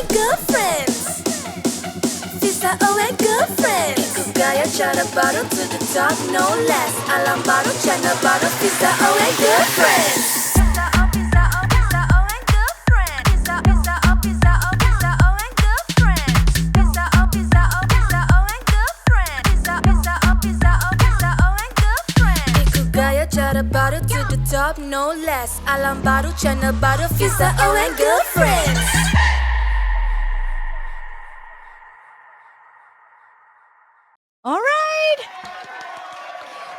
and girlfriends. Fiza O and girlfriends. Ikut gaya cara baru to the top, no less. Alam baru, channel baru. Fiza O and girlfriends. Fiza O, Fiza O, Fiza O and girlfriends. Fiza, Fiza O, Fiza O, Fiza O and girlfriends. Fiza O, Fiza O, Fiza O and girlfriends. Fiza, Fiza O, Fiza O, Fiza O and girlfriends. Ikut gaya cara baru to the top, no less. Alam baru, channel baru. Fiza O and girlfriends. Alright.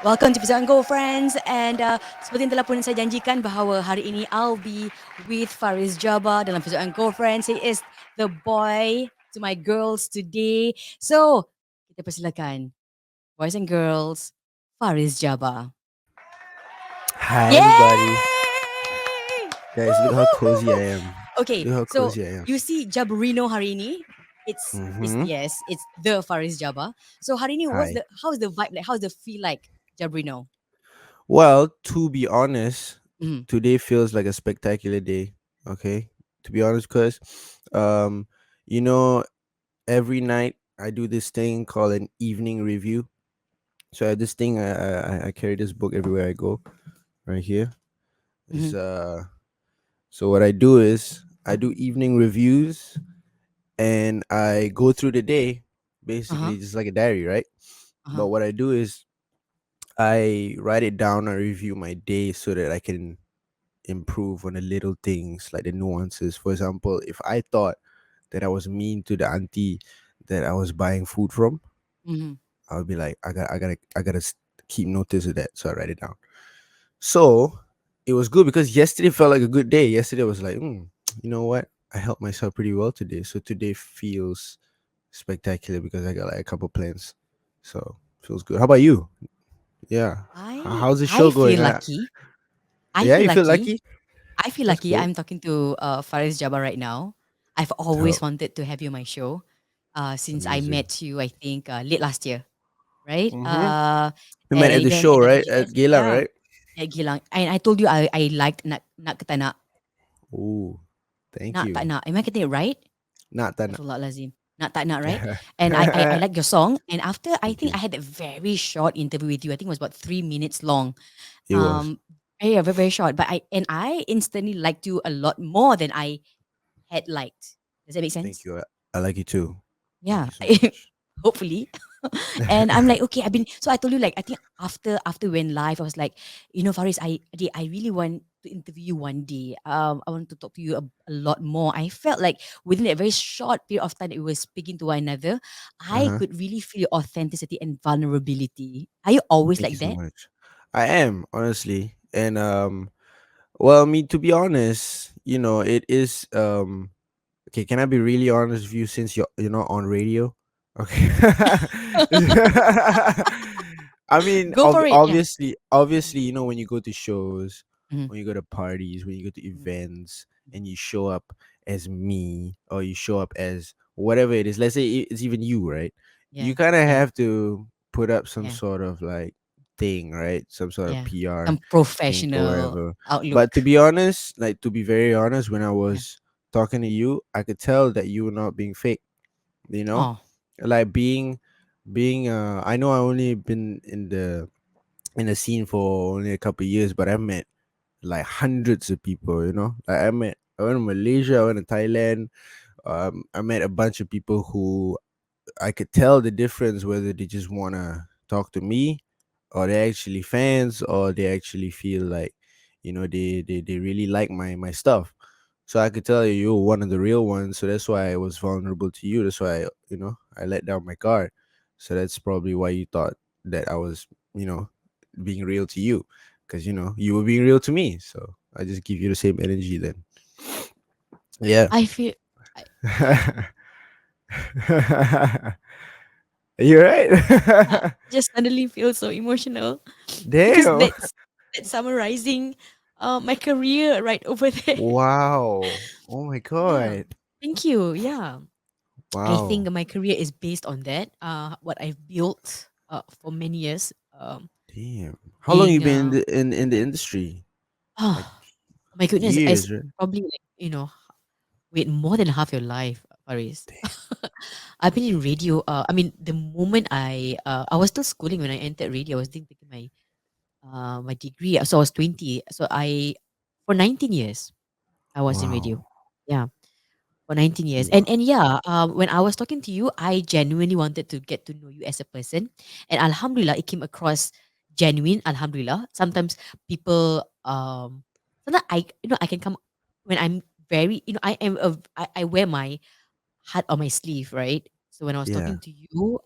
Welcome to Fiza O, friends. And seperti yang telah pun saya janjikan bahawa hari ini I'll be with Fariz Jabba dalam Fiza O, friends. He is the boy to my girls today. So, kita persilakan boys and girls, Fariz Jabba. Hi, Yay! everybody. Guys, look how cozy I am. Okay, Look how so cozy I am. you see Jabrino hari ini. It's yes, it's the Fariz Jabba. So hari ini, Hi. how's the vibe like? How's the feel like, Jabrino? Well, to be honest, Mhm. today feels like a spectacular day. Okay, to be honest, because, you know, every night I do this thing called an evening review. So I have this thing. I carry this book everywhere I go, right here. It's, so what I do is I do evening reviews, and I go through the day, basically just like a diary, right? But what I do is I write it down. I review my day so that I can improve on the little things, like the nuances. For example, if I thought that I was mean to the auntie that I was buying food from, Mhm. I would be like, I gotta keep notice of that. So I write it down. So it was good because yesterday felt like a good day. Yesterday was like, you know what? I helped myself pretty well today. So today feels spectacular because I got like a couple plans. So feels good. How about you? Yeah. How's the show I going? feel lucky. I Yeah, feel you feel lucky. lucky? I feel That's lucky. good. I'm talking to Fariz Jabba right now. I've always wanted to have you on my show since I Amazing. met you, I think, late last year, right? Mm-hmm. We met And at the even show, at the right? At VGS. Geylang, Yeah, right? at Gilang. And I told you I liked Nak Ketana. Ooh, thank Nak Tak you. Nak. Am I getting it right? Not that. Astaghfirullahalazim. Nak Tak Nak, right? And I like your song. And after, I Thank think you. I had a very short interview with you. I think it was about 3 minutes long. It was. Yeah, very, very short. But I instantly liked you a lot more than I had liked. Does that make Thank sense? you. I like you too. Thank Yeah. you so much. Hopefully. And I'm like, okay, so I told you, like, I think after we went live, I was like, Faris, I really want to interview you one day. I want to talk to you a lot more. I felt like within a very short period of time that we were speaking to one another, I Uh-huh. could really feel your authenticity and vulnerability. Are you always Thank you like so that? much. I am, honestly. And well, I mean, to be honest, it is okay, can I be really honest with you since you're not on radio? Okay. I mean, Go for it. Yeah. obviously, when you go to shows, Mhm. when you go to parties, when you go to Mhm. events, and you show up as me, or you show up as whatever it is. Let's say it's even you, right? You Yeah. kind of Yeah. have to put up some Yeah. sort of like thing, right? Some sort of Yeah. PR Some thing or professional whatever. But to outlook. be honest, like to be very honest, when I Yeah. was talking to you, I could tell that you were not being fake. You know, Oh. like being. I know I only been in the scene for only a couple of years, but I met like hundreds of people. Like I went to Malaysia, I went to Thailand. I met a bunch of people who I could tell the difference whether they just wanna talk to me, or they're actually fans, or they actually feel like they really like my stuff. So I could tell you're one of the real ones. So that's why I was vulnerable to you. That's why I let down my guard. So that's probably why you thought that I was being real to you, because you were being real to me. So I just give you the same energy then. Yeah. I feel. I, You're I right. just suddenly feel so emotional because Damn. that's summarizing my career right over there. Wow. Oh my Yeah. god. Thank you. Yeah. I think Wow. my career is based on that. What I've built for many years. Damn. How long you Being been in the industry? Like oh my goodness, it's years, right? probably like, wait, more than half your life. Faris. I've been in radio. I mean, the moment I was still schooling when I entered radio. I was still taking my degree. So I was 20. So I for 19 years I was in radio. Wow. Yeah, for 19 years. Wow. And yeah, when I was talking to you, I genuinely wanted to get to know you as a person. And Alhamdulillah, it came across genuine. Alhamdulillah. Sometimes people sometimes I can come when I'm very I wear my heart on my sleeve, right? So when I was Yeah. talking to you,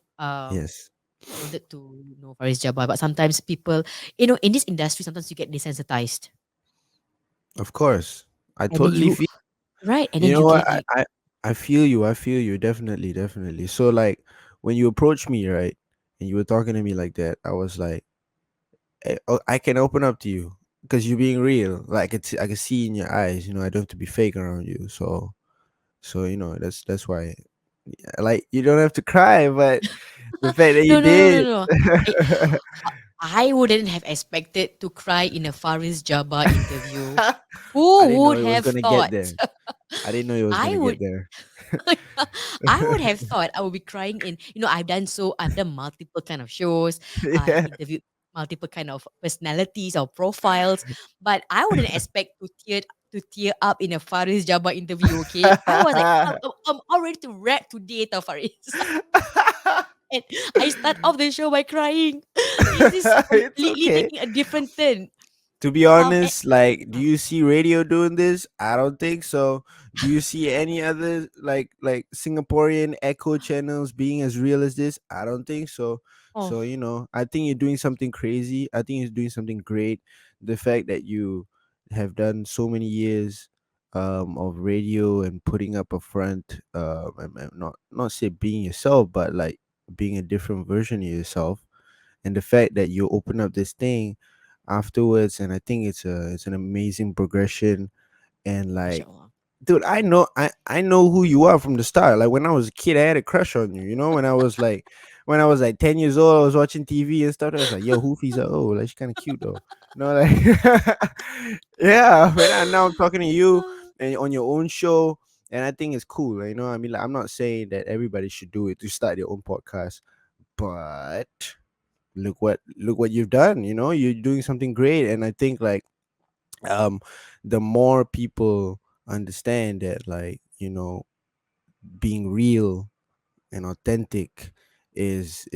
Yes. I wanted to know Fariz Jabba, but sometimes people, in this industry, sometimes you get desensitized, Of course. I and then totally you feel. right, and You then know you what? get you. I feel you. I feel you. Definitely. Definitely. So like when you approached me, right, and you were talking to me like that, I was like, oh, I can open up to you because you're being real. Like I could see in your eyes. You know, I don't have to be fake around you. So that's why. Like you don't have to cry, but the fact that you No, no, no, no, did. no. I, I wouldn't have expected to cry in a Fariz Jabba interview. I Who didn't know would it was have gonna get thought? there. I didn't know it was I gonna would get there. I would have thought I would be crying in, I've done multiple kind of shows. I've Yeah. interviewed multiple kind of personalities or profiles, but I wouldn't expect to tear up in a Faris Jabba interview, okay? I was like, I'm all ready to rap today, tau Faris. And I start off the show by crying. Is this It's completely okay. taking a different turn? To be And, honest, like, do uh, you see radio doing this? I don't think so. Do you see any other like Singaporean echo channels being as real as this? I don't think so. oh, So I think you're doing something crazy. I think you're doing something great. The fact that you have done so many years of radio and putting up a front, and not say being yourself, but like being a different version of yourself, and the fact that you open up this thing afterwards, and I think it's an amazing progression. And like, mashallah. dude, I know who you are from the start. Like when I was a kid, I had a crush on you. When I was like 10 years old, I was watching TV and stuff. I was like, yo, who Fiza O? Like she's kind of cute though. Like yeah. But now I'm talking to you and on your own show, and I think it's cool. I mean, like, I'm not saying that everybody should do it to start their own podcast, but look what you've done. You're doing something great, and I think like um the more people understand that, like, being real and authentic is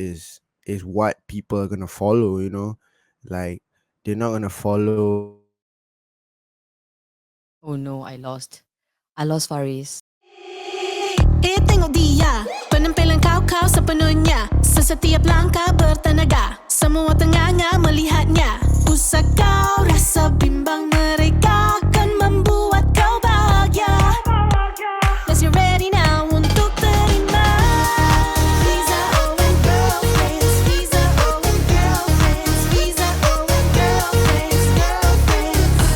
what people are gonna follow. Like they're not gonna follow Oh no, I lost Faris. Tengok dia, penampilan kau sepenuhnya. Sesetiap langkah bertenaga, semua tenganga melihatnya. Usah kau rasa bimbang, mereka akan membuat kau bahagia. Cause you're ready now untuk terima. Fiza O and girlfriends, Fiza O and girlfriends, Fiza O and girlfriends, girlfriends.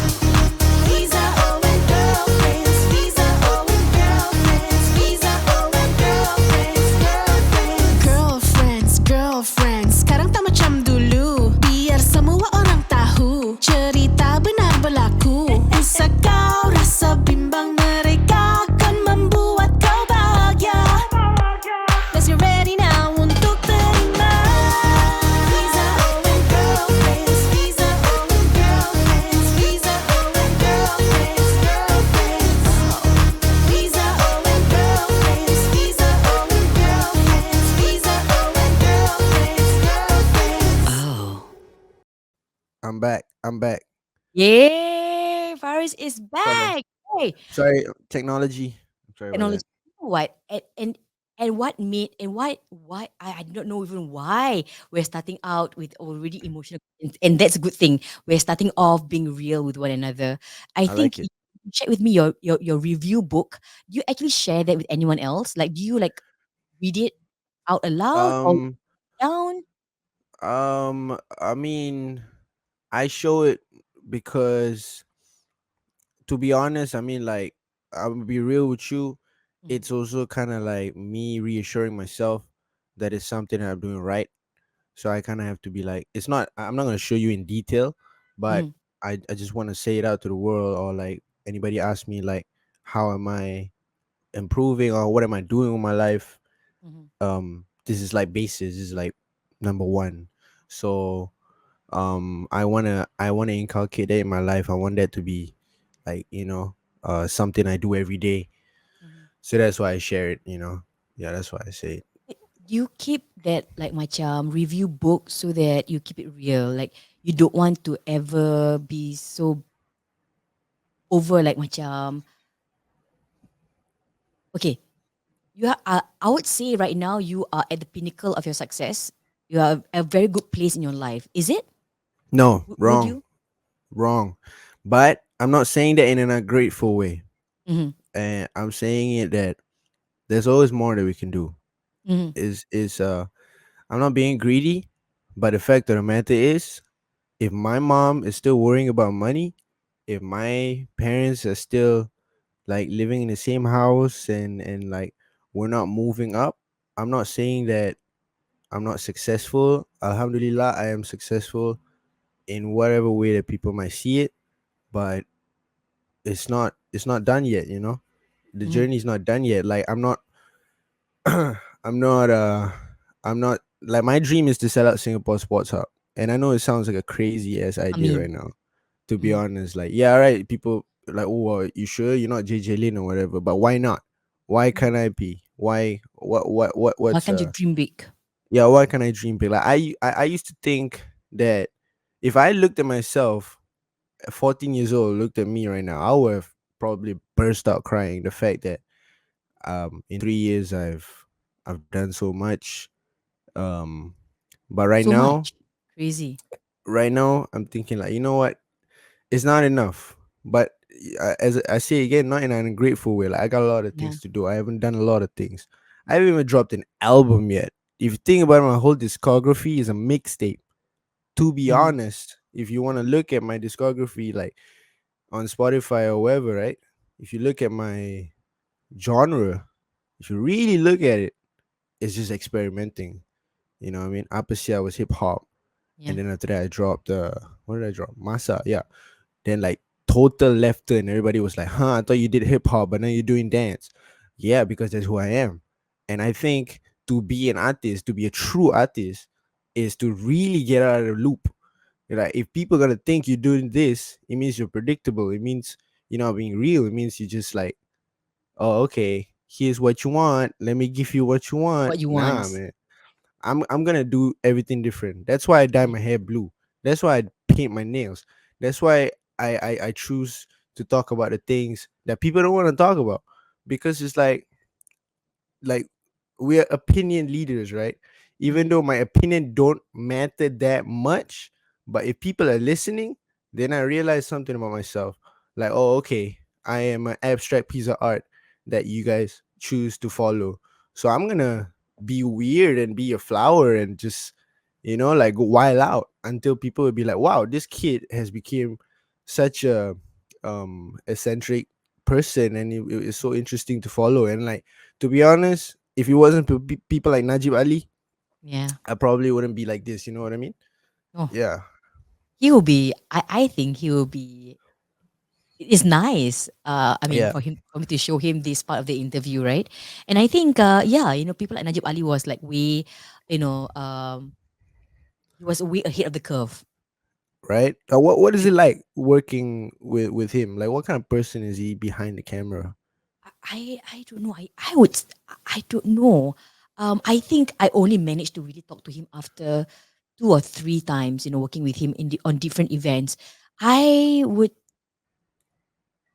Fiza O and girlfriends, Fiza O and girlfriends, Fiza O and girlfriends, girlfriends. Girlfriends, girlfriends, sekarang tak macam dulu. Biar semua orang tahu, cerita benar berlaku. Usah kau rasa bimbang, mereka akan membuat kau bahagia. Cause you're ready now untuk terima. Fiza O and girlfriends, Fiza O and girlfriends, Fiza O and girlfriends, girlfriends. Fiza O and girlfriends, Fiza O and girlfriends, Fiza O and girlfriends, girlfriends. Oh. I'm back. Yay! Faris is Sorry. back. Hey, Sorry, technology. I'm sorry about technology. that. You know what? And what made and why I don't know even why we're starting out with already emotional, and that's a good thing. We're starting off being real with one another. I I like think it. you shared with me your review book. Do you actually share that with anyone else? Like, do you like read it out aloud or um down? I mean, I show it because, to be honest, I mean, like, I'll be real with you. Mhm, It's also kind of like me reassuring myself that it's something that I'm doing right. So I kind of have to be like, it's not, I'm not going to show you in detail, but mhm. I just want to say it out to the world, or like anybody ask me, like, how am I improving, or what am I doing with my life. Mhm. This is like basis. This is like number one. So I wanna inculcate that in my life. I want that to be like, something I do every day. Mhm. So that's why I share it. Yeah, that's why I say it. Do you keep that like macam review book so that you keep it real? Like you don't want to ever be so over like macam okay, you are I would say right now you are at the pinnacle of your success. You are a very good place in your life. Is it? No, Would wrong, you? wrong. But I'm not saying that in an ungrateful way, Mhm. and I'm saying it that there's always more that we can do. Mhm. Is I'm not being greedy, but the fact of the matter is, if my mom is still worrying about money, if my parents are still like living in the same house, and like we're not moving up, I'm not saying that I'm not successful. Alhamdulillah, I am successful in whatever way that people might see it, but it's not done yet, the Mhm. journey's not done yet. Like I'm not I'm not like, my dream is to sell out Singapore Sports Hub. And I know it sounds like a crazy ass I idea right mean, now, to be mhm. honest. Like, yeah, right, people like, oh, you sure you're not JJ Lin or whatever, but why not? Why Mhm. can't I be? Why Why what's can't you dream big? yeah, why can't I dream big? Like, I used to think that if I looked at myself at 14 years old, looked at me right now, I would have probably burst out crying. The fact that in 3 years I've done so much. um but So much. Crazy. right now I'm thinking, like, you know what, it's not enough. But as I say again, not in an ungrateful way. Like, I got a lot of Yeah. things to do. I haven't done a lot of things. I haven't even dropped an album yet. If you think about it, my whole discography is a mixtape. To be Mhm. honest, if you want to look at my discography, like on Spotify or wherever, right? If you look at my genre, if you really look at it, it's just experimenting. You know what I mean? Opposite, I was hip hop. And Yeah. then after that, I dropped, what did I drop? Masa, yeah. Then, like, total left turn. Everybody was like, huh, I thought you did hip hop, but now you're doing dance. Yeah, because that's who I am. And I think to be an artist, to be a true artist, is to really get out of the loop. Like, if people gonna think you're doing this, it means you're predictable. It means you're not being real. It means you just like, oh, okay, here's what you want. Let me give you what you want. What you Nah, want. man. I'm gonna do everything different. That's why I dye Yeah. my hair blue. That's why I paint my nails. That's why I choose to talk about the things that people don't want to talk about, because it's like we're opinion leaders, right? Even Mhm. though my opinion don't matter that much, but if people are listening, then I realize something about myself. Like, oh, okay, I am an abstract piece of art that you guys choose to follow. So I'm gonna be weird and be a flower and just, like, go wild out until people will be like, wow, this kid has become such a eccentric person, and it's so interesting to follow. And, like, to be honest, if it wasn't for people like Najib Ali, Yeah. I probably wouldn't be like this. You know what I mean? Oh, Yeah, he will be. I think he will be. It's nice. I mean, yeah, for me to show him this part of the interview, right? And I think, yeah, people like Najib Ali was like way, you know, he was way ahead of the curve. right. What is it like working with him? Like, what kind of person is he behind the camera? I don't know. I don't know. I think I only managed to really talk to him after two or three times. Working with him on different events. I would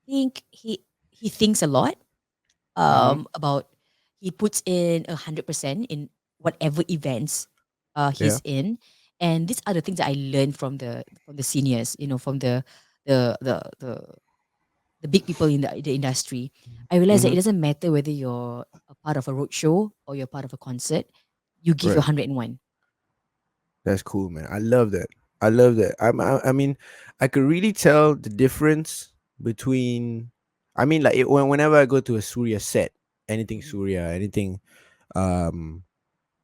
think he thinks a lot. Mm-hmm. About he puts in 100% in whatever events Yeah, he's in, and these are the things that I learned from the seniors. From the the the the big people in the industry. I realized that mm-hmm. it doesn't matter whether you're a part of a roadshow or you're part of a concert, you give your Right. 101. That's cool, man. I love that. I love that. I mean, I could really tell the difference between. I mean, like, whenever I go to a Surya set, anything Mhm, Surya, anything, um,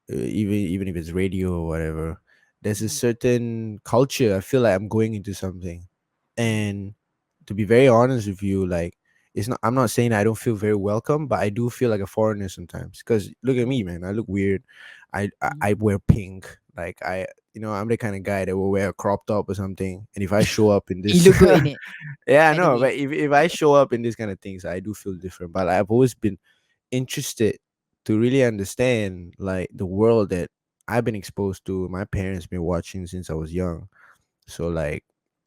even if it's radio or whatever, there's a mhm, certain culture. I feel like I'm going into something, mhm, and to be very honest with you, like, it's not, I'm not saying I don't feel very welcome, but I do feel like a foreigner sometimes. Because look at me, man, I look weird. I wear pink. Like I'm the kind of guy that will wear a crop top or something. And if I show up in You this, look good in it, yeah, by the no, way. but if I show up in these kind of things, I do feel different. But I've always been interested to really understand like the world that I've been exposed to. My parents been watching since I was young. So like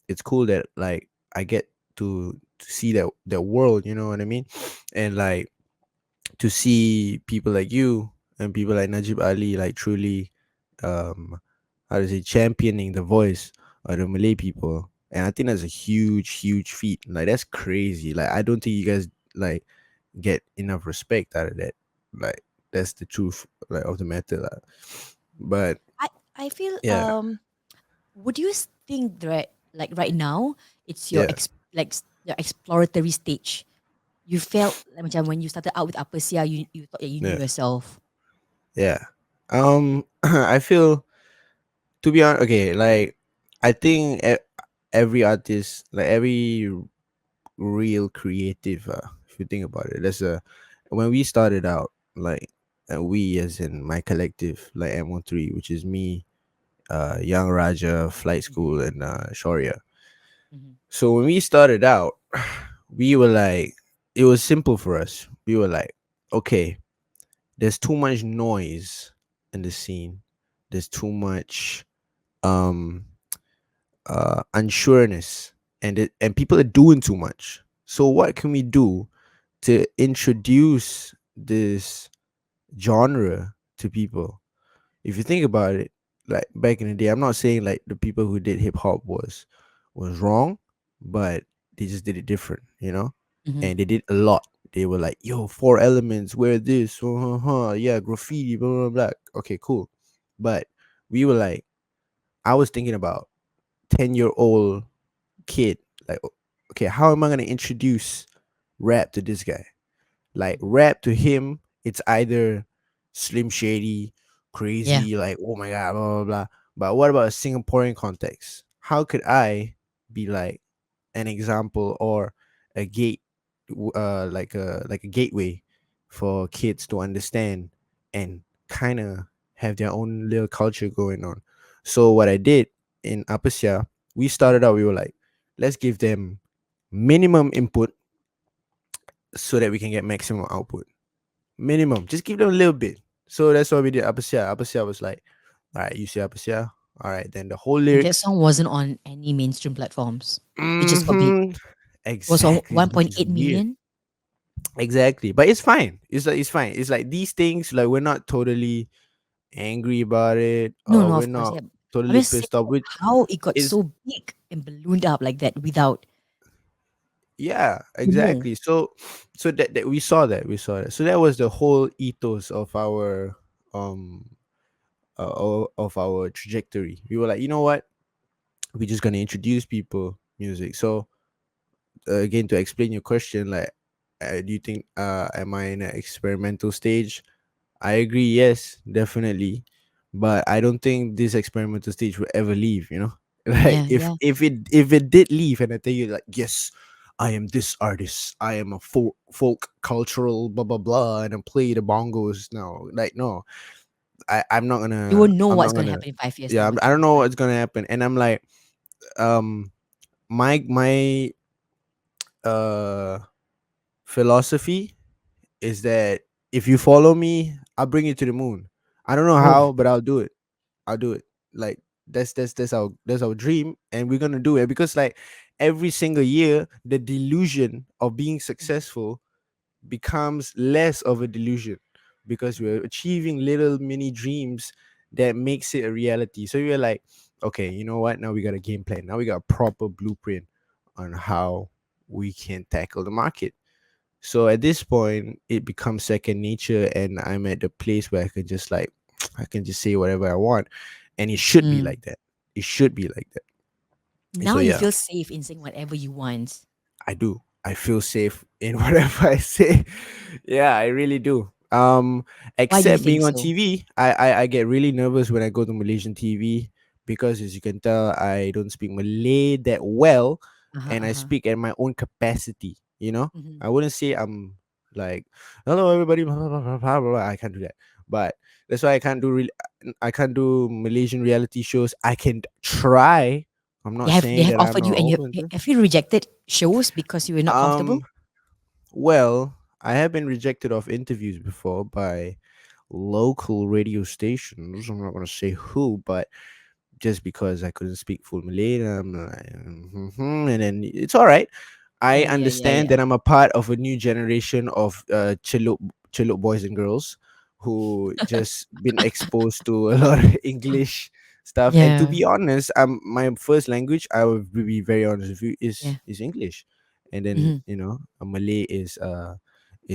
it's cool that like I get to see that world, you know what I mean? And like to see people like you and people like Najib Ali like truly um how to say championing the voice of the Malay people. And I think that's a huge feat. Like that's crazy. Like I don't think you guys like get enough respect out of that. Like that's the truth like of the matter. Like. But I I feel yeah, would you think that like right now it's your yeah, your exploratory stage? You felt like macam when you started out with Apasia, you thought that you knew yeah, yourself. yeah. I feel to be honest, okay, like I think every artist, like every real creative, if you think about it, there's a when we started out, like we as in my collective, like M13, which is me, Young Raja, Flight Mhm, School, and Shaurya. mhm. So when we started out, we were like, it was simple for us. We were like, okay, there's too much noise in the scene. There's too much um unsureness, and people are doing too much. So what can we do to introduce this genre to people? If you think about it, like back in the day, I'm not saying like the people who did hip hop was wrong, but they just did it different, Mhm. and they did a lot. They were like, yo, four elements, wear this, yeah, graffiti, blah blah blah. Okay, cool. But we were like, I was thinking about 10-year-old kid. Like, okay, how am I gonna introduce rap to this guy? Like Mhm. rap to him, it's either Slim Shady, Yeah. crazy, like oh my god, blah blah blah. But what about a Singaporean context? How could I be like an example or a gate, like a gateway for kids to understand and kind of have their own little culture going on? So what I did in Apasia, we started out. We were like, let's give them minimum input so that we can get maximum output. Minimum. Just give them a little bit. So that's why we did Apasia. Apasia was like, all right, you see Apasia. All right, then the whole And that lyrics. song wasn't on any mainstream platforms. It just got big. Hmm. It was on Exactly, which is 1.8 weird. million. Exactly, but it's fine. It's fine. It's like these things. Like we're not totally angry about it, No, or no, we're of course, not yeah. I'm totally just saying pissed off. Which how it got is so big and ballooned up like that without yeah, promo. exactly. So that we saw that. So that was the whole ethos um of our trajectory. We were like, you know what? We're just gonna introduce people music. So again, to explain your question, like, do you think am I in an experimental stage? I agree, yes, definitely, but I don't think this experimental stage will ever leave. Like Yeah, if yeah. it did leave, and I tell you like, yes, I am this artist. I am a folk cultural blah blah blah, and I play the bongos now. Like no, I'm not You gonna. won't know I'm what's not gonna gonna. happen in 5 years' Yeah, time or I three don't years' know time. what's gonna happen, and I'm like, um, my uh philosophy is that if you follow me, I'll bring you to the moon. I don't know Oh, how, but I'll do it. I'll do it. Like that's our dream, and we're gonna do it because like every single year, the delusion of being mhm, successful becomes less of a delusion because mhm. we're achieving little mini dreams that makes it a reality. So we're like, okay, you know what? Now we got a game plan. Now we got a proper blueprint on how we can tackle the market. So at this point, it becomes second nature, and I'm at the place where I can just like, I can just say whatever I want, and it should be Mm. like that. It should be like that. So Now you yeah, feel safe in saying whatever you want. I do. I feel safe in whatever I say. Yeah, I really do. Why do you Except think being on so? TV, I get really nervous when I go to Malaysian TV because, as you can tell, I don't speak Malay that well, Uh-huh, and I uh-huh. speak at my own capacity. You know, Mhm. I wouldn't say I'm like, hello everybody, blah, blah, blah, blah, blah, blah. I can't do that. But that's why I can't do Malaysian reality shows. I can try. I'm not They saying have that I'm offered you, not and open to. have you rejected shows because you were not comfortable? Um, well, I have been rejected off interviews before by local radio stations. I'm not gonna say who, but just because I couldn't speak full Malay, and I'm like, and then it's all right. I Yeah, yeah, yeah, understand yeah. that I'm a part of a new generation of chilluk boys and girls who just been exposed to a lot of English stuff. And to Yeah, be honest, my first language, I will be very honest with you, yeah. is English. And then, Mhm. a Malay is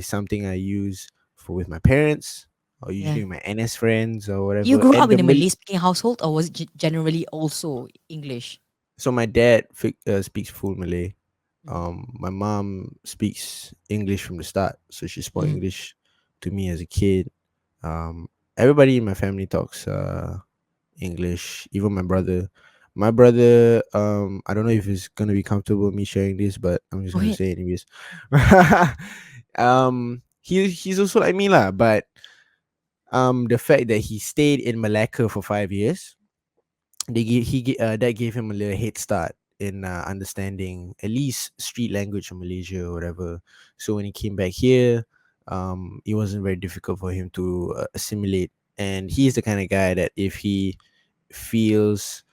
something I use for with my parents or Yeah. usually my NS friends or You whatever. grew And up in the a Malay speaking household, or was it generally also English? so my dad speaks full Malay. Mhm. My mom speaks English from the start, so she spoke Mhm. English to me as a kid. Um, Everybody in my family talks English, even my brother. My brother, I don't know if he's gonna be comfortable with me sharing this, but I'm just Go gonna ahead. say it anyways. He's also like me lah, but the fact that he stayed in Malacca for 5 years, that gave him a little head start in understanding at least street language in Malaysia or whatever. So when he came back here, it wasn't very difficult for him to assimilate. And he's the kind of guy that if he feels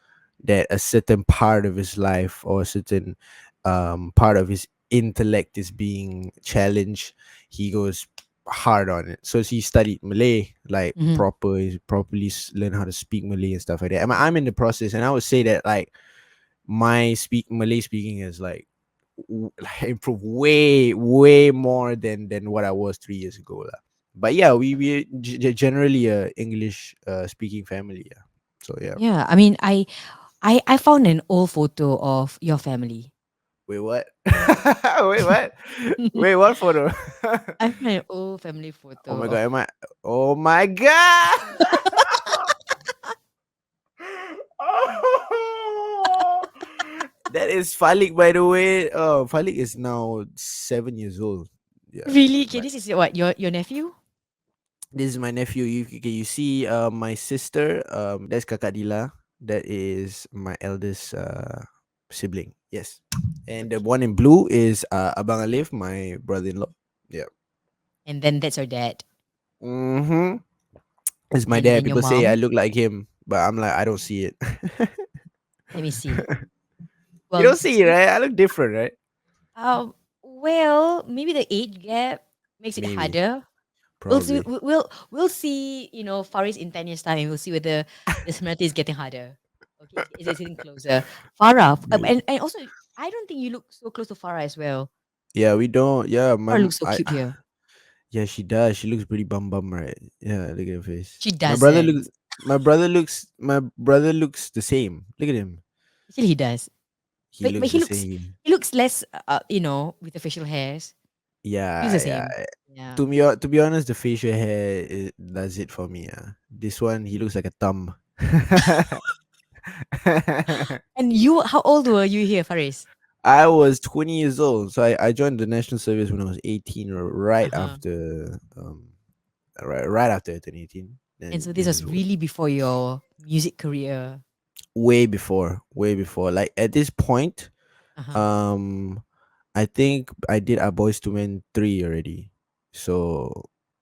that a certain part of his life or a certain part of his intellect is being challenged, he goes hard on it. So he studied Malay like Mhm. he's properly learn how to speak Malay and stuff like that. I'm in the process, and I would say that like my speak Malay speaking is like like improved way more than what I was 3 years ago lah. But yeah, we generally a English speaking family. Yeah. So yeah. Yeah, I mean, I found an old photo of your family. Wait, what? Wait, what? Wait, what photo? I found an old family Oh photo my god, of am I? Oh my god! Oh, that is Falik, by the way. Oh, Falik is now 7 years old. Yeah, really. Okay, my, this is what your nephew. this is my nephew. You see, my sister. That's Kakak Dila. That is my eldest sibling. Yes, and the Okay, one in blue is Abang Alif, my brother-in-law. Yeah. and then that's your dad, Mm-hmm. It's my and dad. your People say I mom. look like him, but I'm like I don't see it. Let me see. You Well, don't see it, right? I look different, right? well, maybe the age gap makes it Maybe, harder. We'll see. probably. We'll see. Faris in 10 years' time, and we'll see whether the similarity is getting harder. Okay, is it getting closer? Farah, Maybe. and also, I don't think you look so close to Farah as well. Yeah, we don't. Yeah, Farah looks so cute here. yeah, she does. She looks pretty bum, right? Yeah, look at her face. She My brother doesn't. looks. My brother looks the same. Look at him. Actually, he does. He But looks the same. he looks less. With the facial hairs, he looks Yeah, the yeah. same. Yeah. To be honest, the facial hair does it for me. This one, he looks like a thumb. And how old were you here, Faris? I was 20 years old, so I joined the national service when I was 18, or Uh huh. right after I turned 18. And Then so this this was is really before your music career. way before. Like at this point, Uh huh. um, I think I did a Boys to Men 3 already. So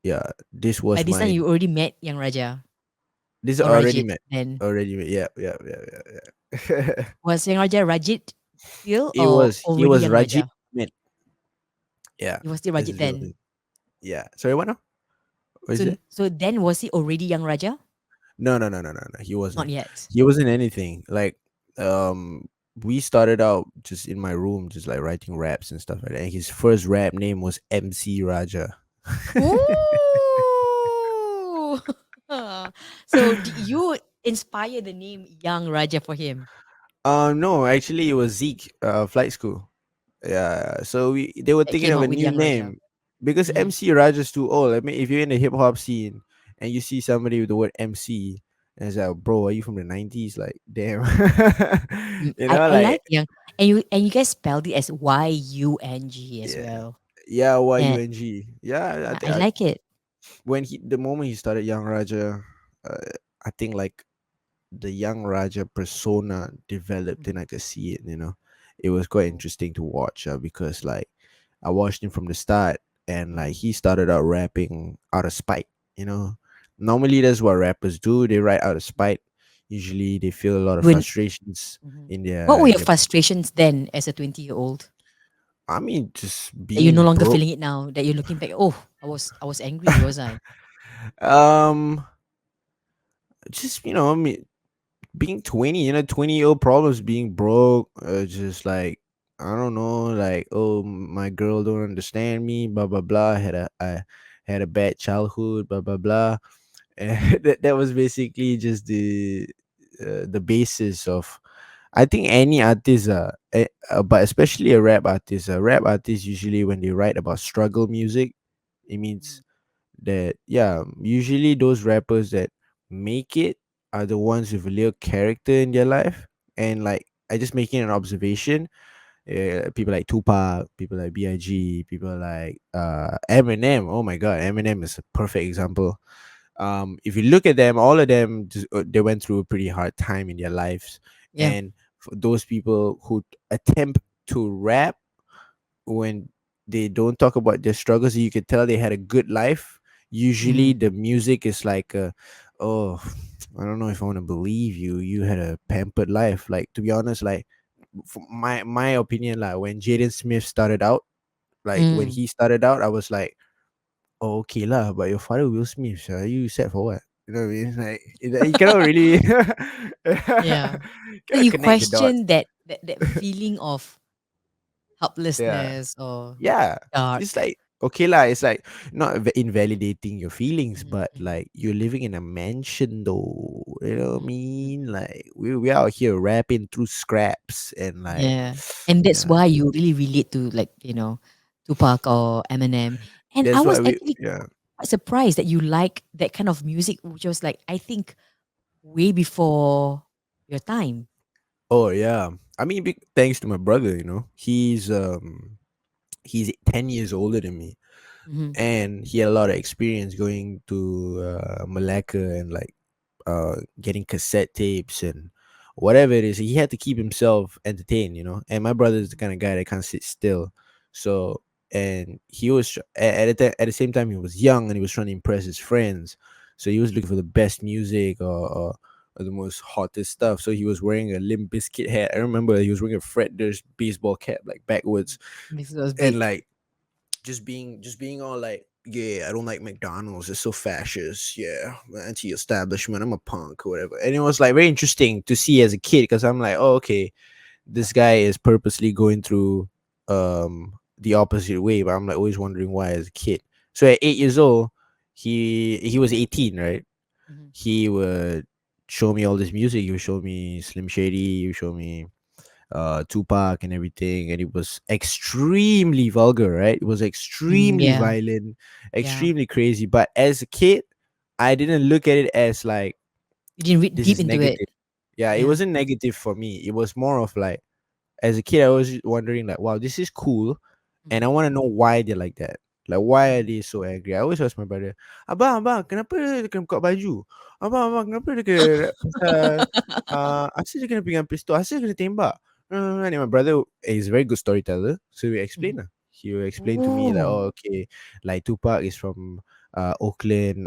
yeah, this By was this time, my you already met Young Raja this or already Rajit. met Then already met. Yeah, yeah, yeah, yeah, yeah. was Young Raja Rajit still it or was he already was Young Rajit. Raja? Yeah, He was still that's Rajit his real then. name. Yeah. Sorry, what now? What is So it? so then was he already Young Raja? No, no, no, no, no, no. He Not wasn't. yet. He wasn't anything. Like, we started out just in my room, just like writing raps and stuff like that. And his first rap name was MC Raja. Ooh. So did you inspire the name Young Raja for him? No, actually, it was Zeke, flight school. Yeah, so they were That thinking came of out a with new Young Raja. name because Mhm. MC Raja's too old. I mean, if you're in the hip hop scene and you see somebody with the word MC, And it's like, bro, are you from the 90s? Like, damn. You I know, I like like, young, and you guys spelled it as Yung as yeah. well. Yeah, And YUNG. Yeah, I like it. when the moment he started Young Raja, I think like the young Raja persona developed and I could see it, you know. It was quite Oh. interesting to watch because like I watched him from the start and like he started out rapping out of spite, you know. Normally that's what rappers do. They write out of spite. Usually they feel a lot of When frustrations Mhm. in What their were in your their frustrations then as a 20-year-old I mean just that you're no being longer broke. feeling it now, that you're looking back? Oh, I was angry, was I? um just I mean being 20, 20-year-old problems, being broke, just like I don't know, like, oh, my girl don't understand me, blah blah blah. I had a bad childhood, blah blah blah. And that was basically just the basis of, I think, any artist, but especially a rap artist. A rap artist usually when they write about struggle music, it means Mhm. that, yeah, usually those rappers that make it are the ones with a little character in their life. And like I just making an observation, people like Tupac, people like Big, people like Eminem. Oh my god, Eminem is a perfect example. If you look at them, all of them they went through a pretty hard time in their lives. Yeah. And for those people who attempt to rap when they don't talk about their struggles, you could tell they had a good life. Usually Mhm. the music is like, oh, I don't know if I want to believe you had a pampered life. Like, to be honest, like, for my opinion, like when Jaden Smith started out, like when Mm. he started out, I was like, oh, okay lah, but your father Will Smith, you sad for what? You know what I mean? Like, you cannot really Yeah. So cannot you connect the dots. question that feeling of Yeah. helplessness or Yeah, it's dark. like, okay lah, it's like not invalidating your feelings, Mhm, but mhm, like you're living in a mansion though, you know what I mhm, mean? mhm. Like we out here rapping through scraps and like, Yeah. And that's yeah, why you really relate to, like, Tupac or Eminem. And I that's why was we, actually yeah. quite surprised that you like that kind of music, which was like, I think, way before your time. Oh yeah, I mean, big thanks to my brother. He's 10 years older than me, Mhm. and he had a lot of experience going to Malacca and like getting cassette tapes and whatever it is. He had to keep himself entertained, And my brother is the kind of guy that can't sit still. So, and he was at the same time he was young and he was trying to impress his friends. So he was looking for the best music or the most hottest stuff. So he was wearing a Limp Bizkit hat. I remember he was wearing a Fred Durst baseball cap like backwards, This was and big. like just being all like, yeah, I don't like McDonald's, it's so fascist, yeah, anti-establishment, I'm a punk or whatever. And it was like very interesting to see as a kid because I'm like, oh, okay, this guy is purposely going through the opposite way, but I'm like always wondering why as a kid. So at 8 years old, he was 18, right? Mhm. He would show me all this music. He would show me Slim Shady, he would show me Tupac and everything, and it was extremely vulgar, right? It was Mm, extremely yeah. violent, Yeah. extremely crazy. But as a kid, I didn't look at it as like You didn't read this deep is into it. negative. Yeah, it Yeah. wasn't negative for me. It was more of like, as a kid, I was wondering like, wow, this is cool, and I Mhm, want to know why they're like that. Like, why are mhm. they so angry? I always ask my brother, abang, kenapa dia kena buka baju? Abang, kenapa dia kena rap pasal asal dia kena pegang pistol? Asal dia kena tembak? And my brother is a very good storyteller, so we Mhm. explain lah. He will explain to me like, Oh. oh, okay, like Tupac is from Oakland,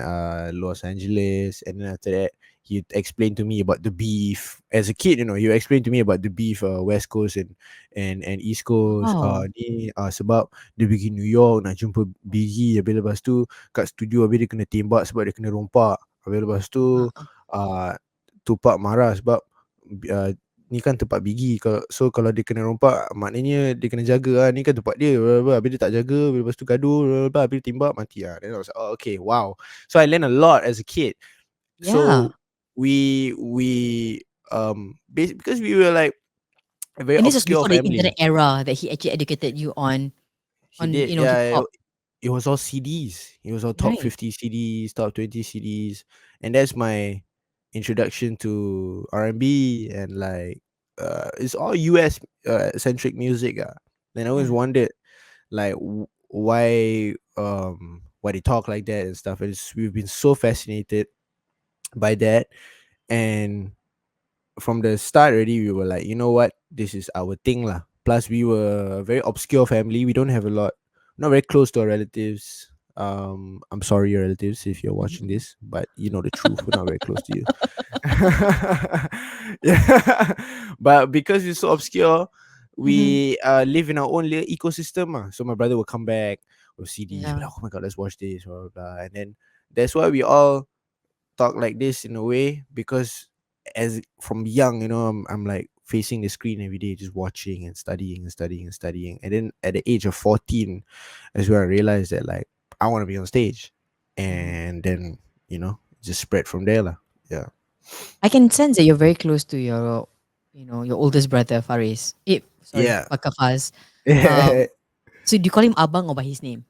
Los Angeles, and then after that, he explained to me about the beef. As a kid, he explained to me about the beef, West Coast and East Coast. Wow. Ni sebab dia pergi New York nak jumpa Biggie, habis lepas tu kat studio habis dia kena tembak sebab dia kena rompak. Habis lepas tu Uh-uh. uh, Tupac marah sebab uh, ni kan tempat Biggie, kalau dia kena rompak maknanya dia kena jaga lah, ni kan tempat dia, blah, blah, blah. Habis dia tak jaga, habis lepas tu gaduh, blah, blah, blah. Habis dia tembak mati lah. Then I was like, oh, okay, wow. So I learned a lot as a kid. Yeah. So because we were like a very And this was obscure before the internet family. era that he actually educated you He on, did, hip yeah. hop, It was all CDs. It was all top right? 50 CDs, top 20 CDs, and that's my introduction to R&B and like it's all US centric music. And I always Yeah. wondered like why they talk like that and stuff. We've been so fascinated by that, and from the start already we were like, you know what, this is our thing lah. Plus we were a very obscure family. We don't have a lot, not very close to our relatives. I'm sorry your relatives if you're watching Mhm. this, but you know the truth, we're not very close to you. Yeah. But because it's so obscure, Mhm. we live in our own little ecosystem. So my brother will come back with CDs, Yeah. like, oh my god, let's watch this, blah, blah, blah. And then that's why we all talk like this in a way, because as from young, I'm like facing the screen every day, just watching and studying and studying and studying. And then at the age of 14, is where I realized that like I want to be on stage. Mhm. And then, just spread from there. Lah. Yeah. I can sense that you're very close to your, your oldest brother, Faris. Sorry, Yeah. Pakafaz. Um, I so do you call him Abang or by his name?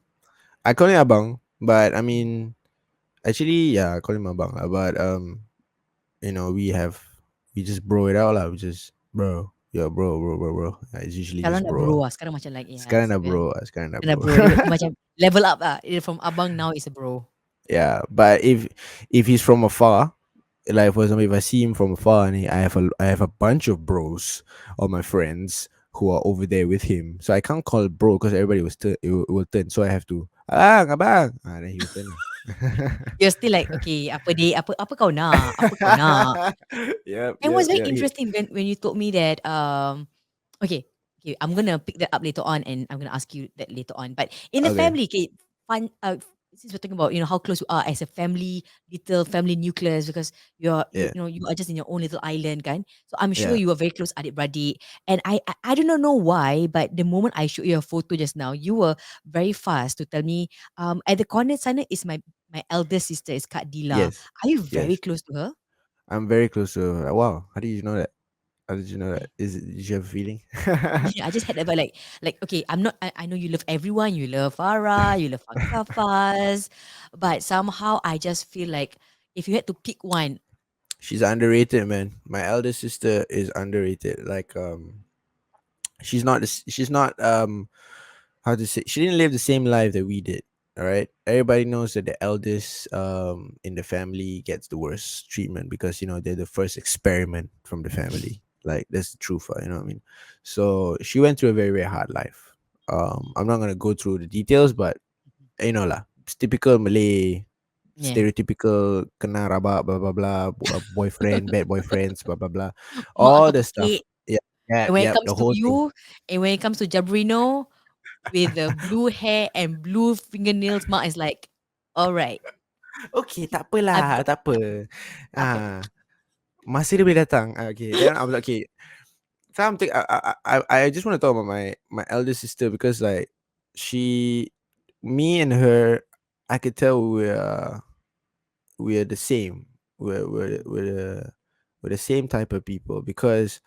call him Abang, but I Mhm. mean, actually, yeah, I call him Abang. But we just bro it out lah. We just bro, yeah, bro. It's usually Sekarang just dah bro. bro lah. Sekarang macam like, Sekarang yes. dah Okay. bro, sekarang dah Dah bro. bro. Dia macam level up lah. From Abang now is a bro. Yeah, but if he's from afar, like for example, if I see him from afar and I have a bunch of bros or my friends who are over there with him, so I can't call it bro because everybody will turn. So I have to abang, then he will turn. Lah. You're still like, okay, apa day, apa kau nak? Apa kau nak? Yep, And it was yep, very yep. interesting when you told me that okay, okay, I'm gonna pick that up later on and I'm gonna ask you that later on. But in the Okay. family, okay, fun since we're talking about how close you are as a family, little family nucleus, because Yeah, you are just in your own little island, kan? So I'm sure yeah. you are very close adik beradik. And I do not know why, but the moment I showed you a photo just now, you were very fast to tell me at the corner sana is my eldest sister is Kak Dila. Yes, Are you very yes. close to her? I'm very close to her. Wow, how did you know that? How did you know that? Did you have a feeling? Yeah, I just had that, but like okay, I'm not. I know you love everyone. You love Farah. You love Akafaz, but somehow I just feel like if you had to pick one, She's underrated, man. My eldest sister is underrated. Like she's not how to say, she didn't live the same life that we did. All right, everybody knows that the eldest in the family gets the worst treatment because they're the first experiment from the family. Like that's the truth, you know what I mean? So she went through a very very hard life. I'm not gonna go through the details, but lah, it's typical Malay, yeah, stereotypical kena rabak, blah blah blah, boyfriend, bad boyfriends, blah blah blah, mak all atau the stuff. pekik. Yeah, yeah, And when it yeah, comes the to whole thing. you, and when it comes to Jabrino with the blue hair and blue fingernails, mak is like, all right, Okay, tak I've apalah, got tak apa. tak apa. Ah, masa dia boleh datang. Okay, then I'm like, okay. Something I just want to talk about my elder sister because like she, me and her, I could tell we're the same. We're the same type of people because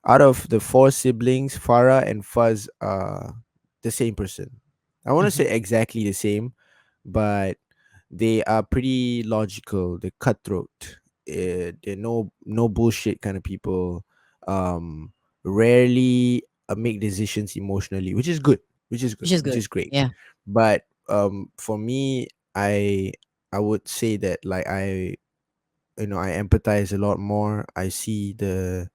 out of the four siblings, Farah and Fuzz are the same person. I want to say Mhm. exactly the same, but they are pretty logical. They're cutthroat. They're no bullshit kind of people. Um, Rarely make decisions emotionally, which is good. Which is good. Which is Which good. is great. Yeah. But for me, I I would say that like I empathize a lot more. I see the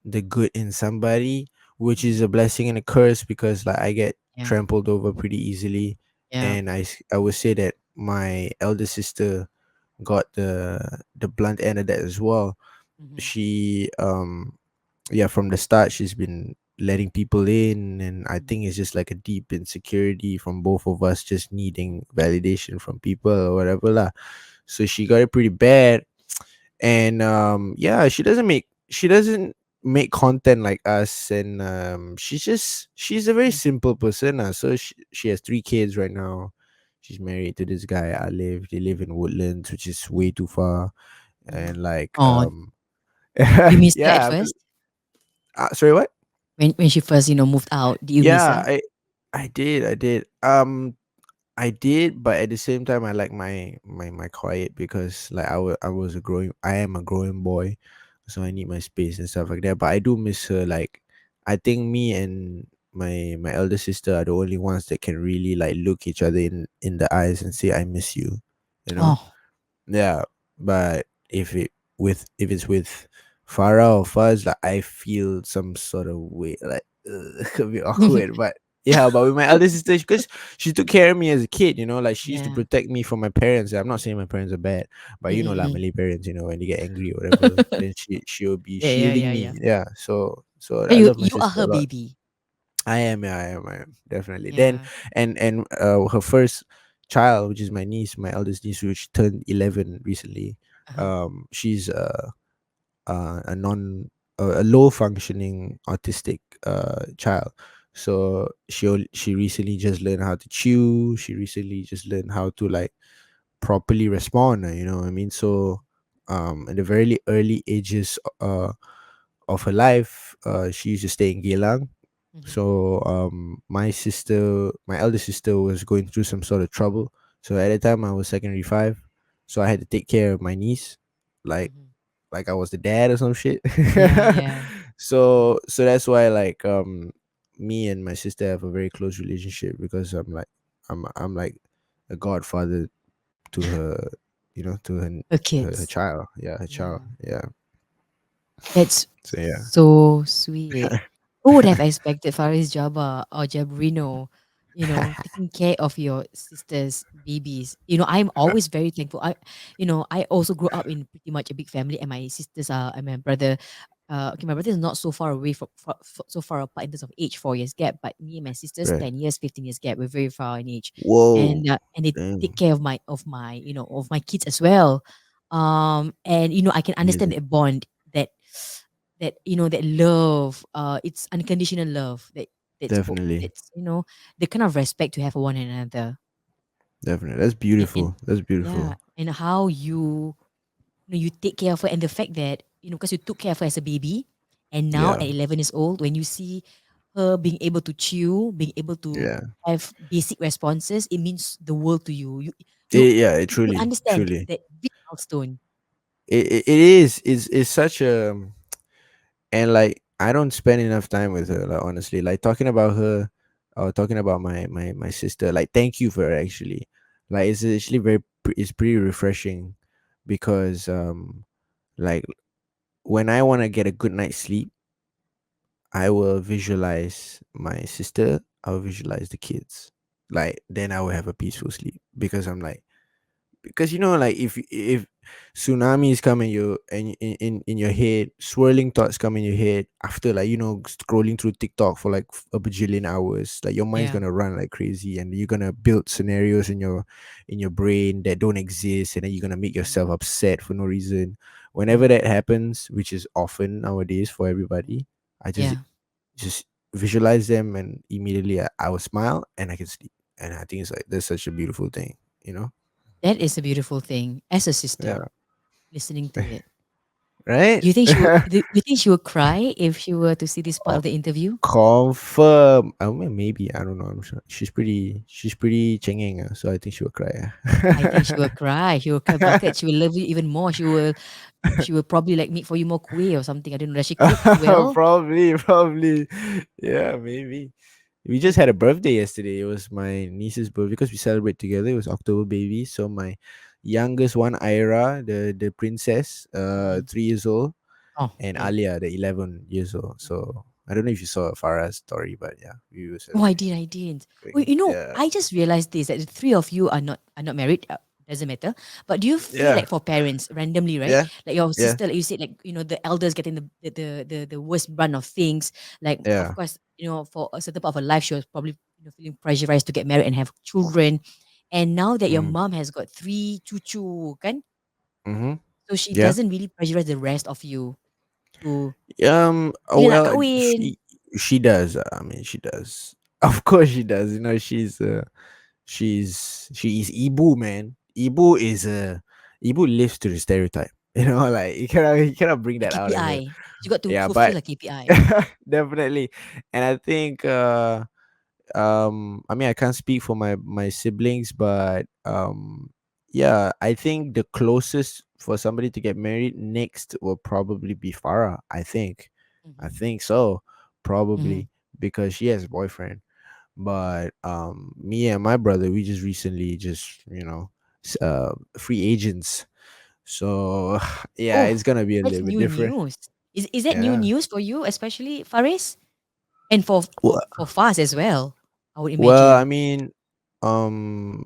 good in somebody, which is Mhm. a blessing and a curse because like I get Yeah. trampled over pretty easily. Yeah. And I would say that my elder sister got the blunt end of that as well. Mhm. She yeah, from the start she's been letting people in, and I Mhm. think it's just like a deep insecurity from both of us just needing validation from people or whatever lah. So she got it pretty bad. And yeah, she doesn't make content like us. And she's a very Mhm. simple person. So she has 3 kids right now. She's married to this guy I live they live in Woodlands, which is way too far. Mhm. And like Oh, did you miss her at yeah, first? sorry, what? When she first, moved out, did you miss Yeah, her? I did. I did, but at the same time, I like my quiet because like I am a growing boy, so I need my space and stuff like that. But I do miss her. Like, I think me and my elder sister are the only ones that can really like look each other in the eyes and say I miss you. You know? Oh. Yeah, but if it's with Farah or Fuzz, like I feel some sort of way, like a bit awkward. But yeah, but with my elder sister, because she took care of me as a kid, like she used to Yeah. protect me from my parents. I'm not saying my parents are bad, but like Mm-mm-mm. Malay parents, when they get angry or whatever, then she'll be Yeah, yeah, shielding yeah, yeah. me. Yeah, so So I love my you are sister her a lot. baby. I am definitely. Then Yeah. and her first child, which is my niece, my eldest niece, which turned 11 recently. Uh-huh. She's a low functioning autistic child. So she recently just learned how to chew. She recently just learned how to like properly respond. You know what I mean? So in the very early ages of her life, she used to stay in Geylang. Mm-hmm. So my elder sister was going through some sort of trouble. So at the time I was secondary five. So I had to take care of my niece, like Mm-hmm. like I was the dad or some shit. Yeah, yeah. So that's why like me and my sister have a very close relationship because I'm like a godfather to her, to Her her kids. child. Yeah, her child. Yeah. Yeah. That's So yeah. so sweet. Who would have expected Fariz Jabba or Jabrino, taking care of your sister's babies? I'm always very thankful. I also grew up in pretty much a big family, and my sisters are, and my brother. Okay, my brother is not so far away so far apart in terms of age, 4 years gap. But me and my sisters, Right. 10 years, 15 years gap. We're very far in age, Whoa. and they take Damn. care of my kids as well. And I can understand Amazing. that bond, that love, it's unconditional love, Definitely. that's the kind of respect to have for one another. Definitely. That's And beautiful. That's yeah, beautiful. and how you take care of her, and the fact that because you took care of her as a baby, and now Yeah. at 11 years old, when you see her being able to chew, being able to Yeah. have basic responses, it means the world to you. You Yeah, it you can truly, understand truly. that big milestone. It is. It's such a and like I don't spend enough time with her, like honestly. Like talking about her or talking about my sister, like thank you for her actually. Like it's actually it's pretty refreshing because like when I want to get a good night's sleep, I will visualize my sister, I will visualize the kids. Like then I will have a peaceful sleep because I'm like because like if tsunamis come in your in your head, swirling thoughts come in your head after like scrolling through TikTok for like a bajillion hours, like your mind's Yeah. gonna run like crazy and you're gonna build scenarios in your brain that don't exist, and then you're gonna make yourself Mhm. upset for no reason. Whenever Yeah. that happens, which is often nowadays for Mhm. everybody, I Yeah. just visualize them and immediately I will smile and I can sleep. And I think it's like that's such a beautiful thing, you know? That is a beautiful thing as a sister Yeah. listening to it. Right? Do you think she would cry if she were to see this part Oh, of the interview? confirm. I mean, maybe I don't know. I'm sure she's pretty chinging, so I think she will cry. I think she will cry. She will cry bucket. She will love you even more. She will probably like make for you more kueh or something. I don't know. Does she cook well? Probably. Yeah, maybe. We just had a birthday yesterday. It was my niece's birthday because we celebrate together. It was October baby. So my youngest one, Ira, the princess, Mm. 3 years old, Oh, and okay. Alia, the 11 years old. Mhm. So I don't know if you saw Farah's story, but yeah, we were Oh, I celebrating. did. I didn't. Well, Yeah, I just realized this, that the three of you are not married. Doesn't matter. But do you feel yeah, like for parents randomly, right? yeah, Like your yeah, sister, like you said, like the elders getting the worst run of things. Like of yeah. course, for a certain part of her life, she was probably feeling pressurized to get married and have children. And now that your Mm, mom has got three cucu, kan? mm-hmm. So she Yeah. doesn't really pressurize the rest of you to bila nak Well, kahwin. she does. I mean, she does. Of course, she does. She is Ibu, man. Ibu lives to the stereotype. Like you cannot bring A that out of her. KPI. She got to Yeah, fulfill but a KPI. definitely, and I think I mean, I can't speak for my siblings, but yeah, I think the closest for somebody to get married next will probably be Farah. I Mhm. think so, Mhm. probably, because she has a boyfriend. But me and my brother, we just recently just free agents. So yeah, Oh, it's gonna be a that's little bit new different. news. Is that new Yeah. news for you, especially Faris? And Well, for Faz as well, I would well, I imagine. mean, um,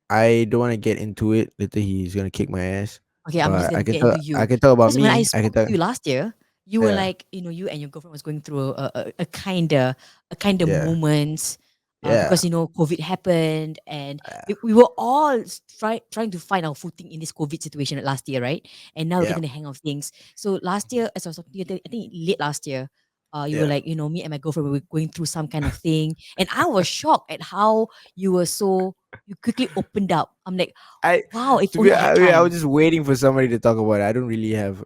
I don't want to get into it. Later, he's gonna kick my ass. Okay, I'm just But gonna get into I you can talk about because when I me. I can spoke talk. to you last year, you were Yeah, like, you and your girlfriend was going through a kind of yeah, moments, yeah, because COVID happened, and uh, we were all trying to find our footing in this COVID situation last year, right? And now we're yeah, getting the hang of things. So last year, as I was talking to you, I think late last year, you were yeah. like, me and my girlfriend we were going through some kind of thing, and I was shocked at how you quickly opened up. I'm like, I wow, if to be only I had I was time. just waiting for somebody to talk about it. I don't really have.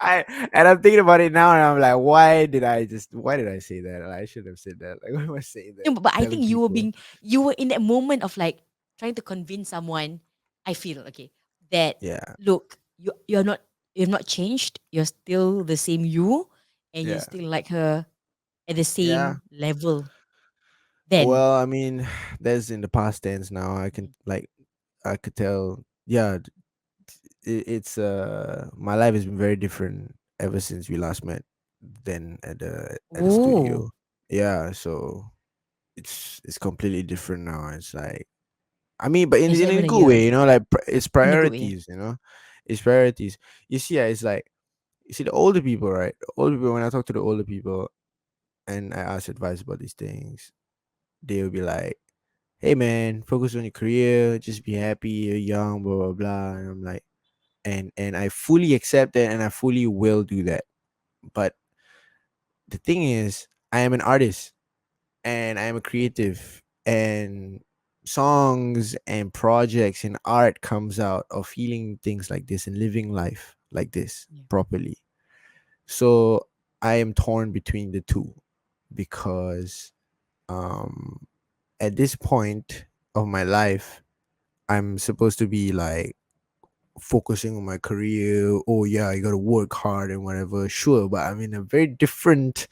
I and I'm thinking about it now, and I'm like, why did I say that? Like, I should have said that. Like, why am I saying that? Yeah, but I Telling think people. you were in that moment of like trying to convince someone. I feel okay that Yeah, look, you've not changed. You're still the same you, and you yeah, still like her at the yeah. same level. Then, Well, I mean, that's in the past tense now. I can Mhm. like I could tell. Yeah, it's my life has been very different ever since we last met. Then at the Oh, studio. Yeah, so it's completely different now. It's like I mean, but it's not in even a a good year way, like it's in a good way. priorities. It's priorities. You see, it's like you see the older people, right? The older people. When I talk to the older people and I ask advice about these things, they will be like, "Hey, man, focus on your career. Just be happy. You're young, blah blah blah." And I'm like, and I fully accept that, and I fully will do that. But the thing is, I am an artist and I am a creative, and songs and projects and art comes out of feeling things like this and living life like this Yeah. properly. So I am torn between the two because um at this point of my life I'm supposed to be like focusing on my career. Oh yeah, I gotta work hard and whatever. Sure, but I'm in a very different